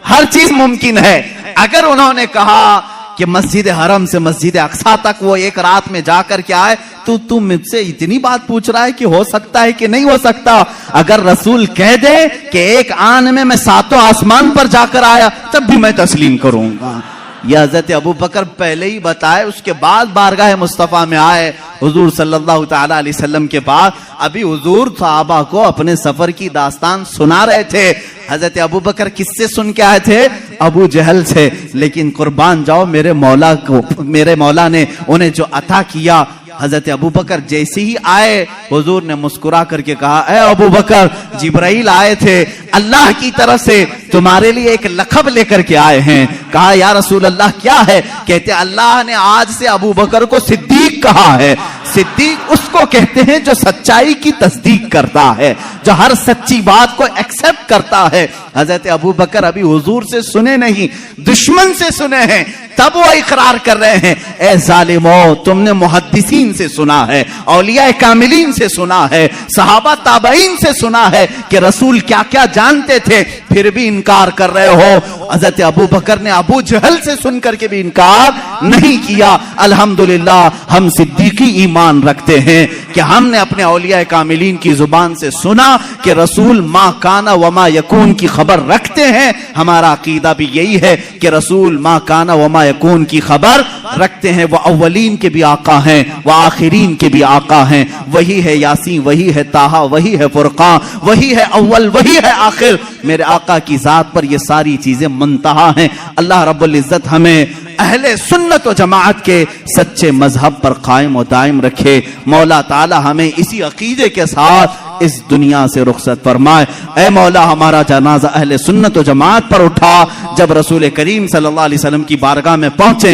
ہر چیز ممکن ہے۔ اگر انہوں نے کہا کہ مسجد حرم سے مسجد اقصی تک وہ ایک رات میں جا کر کے آئے تو تم مجھ سے اتنی بات پوچھ رہا ہے کہ ہو سکتا ہے کہ نہیں ہو سکتا؟ اگر رسول کہہ دے کہ ایک آن میں 7 آسمان پر جا کر آیا تب بھی میں تسلیم کروں گا۔ یہ حضرت ابو بکر پہلے ہی بتائے، اس کے بعد بارگاہ مصطفیٰ میں آئے حضور صلی اللہ تعالی علیہ وسلم کے بعد، ابھی حضور صحابہ کو اپنے سفر کی داستان سنا رہے تھے۔ حضرت ابو بکر کس سے سن کے آئے تھے؟ ابو جہل سے، لیکن قربان جاؤ میرے مولا کو، میرے مولا نے انہیں جو عطا کیا۔ حضرت ابو بکر جیسے ہی آئے حضور نے مسکرا کر کے کہا اے ابو بکر جبرائیل آئے تھے اللہ کی طرف سے تمہارے لیے ایک لقب لے کر کے آئے ہیں۔ کہا یا رسول اللہ کیا ہے؟ کہتے اللہ نے آج سے ابو بکر کو صدیق کہا ہے۔ صدیق اس کو کہتے ہیں جو سچائی کی تصدیق کرتا ہے، جو ہر سچی بات کو ایکسپٹ کرتا ہے۔ حضرت ابو بکر ابھی حضور سے سنے نہیں، دشمن سے سنے ہیں، تب وہ اقرار کر رہے ہیں اے ظالمو تم نے محدثین سے سنا ہے، اولیاء کاملین سے سنا ہے، صحابہ تابعین سے سنا ہے کہ رسول کیا کیا جانتے تھے، پھر بھی انکار کر رہے ہو۔ حضرت ابو بکر نے ابو جہل سے سن کر کے بھی انکار نہیں کیا۔ الحمدللہ ہم صدیقی ایمان رکھتے ہیں کہ ہم نے اپنے اولیاء کاملین کی زبان سے سنا کہ رسول ما کانا وما یکون کی خبر رکھتے ہیں۔ ہمارا عقیدہ بھی یہی ہے کہ رسول ما کانا وما یکون کی خبر رکھتے ہیں۔ وہ اولین کے بھی آقا ہیں، وہ آخرین کے بھی آقا ہیں، وہی ہے یاسین، وہی ہے طٰہٰ، وہی ہے فرقان، وہی ہے اول، وہی ہے آخر۔ میرے آقا کی ذات پر یہ ساری چیزیں منتہا ہیں۔ اللہ رب العزت ہمیں اہل سنت و جماعت کے سچے مذہب پر قائم و دائم رکھے۔ مولا تعالی ہمیں اسی عقیدے کے ساتھ اس دنیا سے رخصت فرمائے۔ اے مولا ہمارا جنازہ اہل سنت و جماعت پر اٹھا۔ جب رسول کریم صلی اللہ علیہ وسلم کی بارگاہ میں پہنچے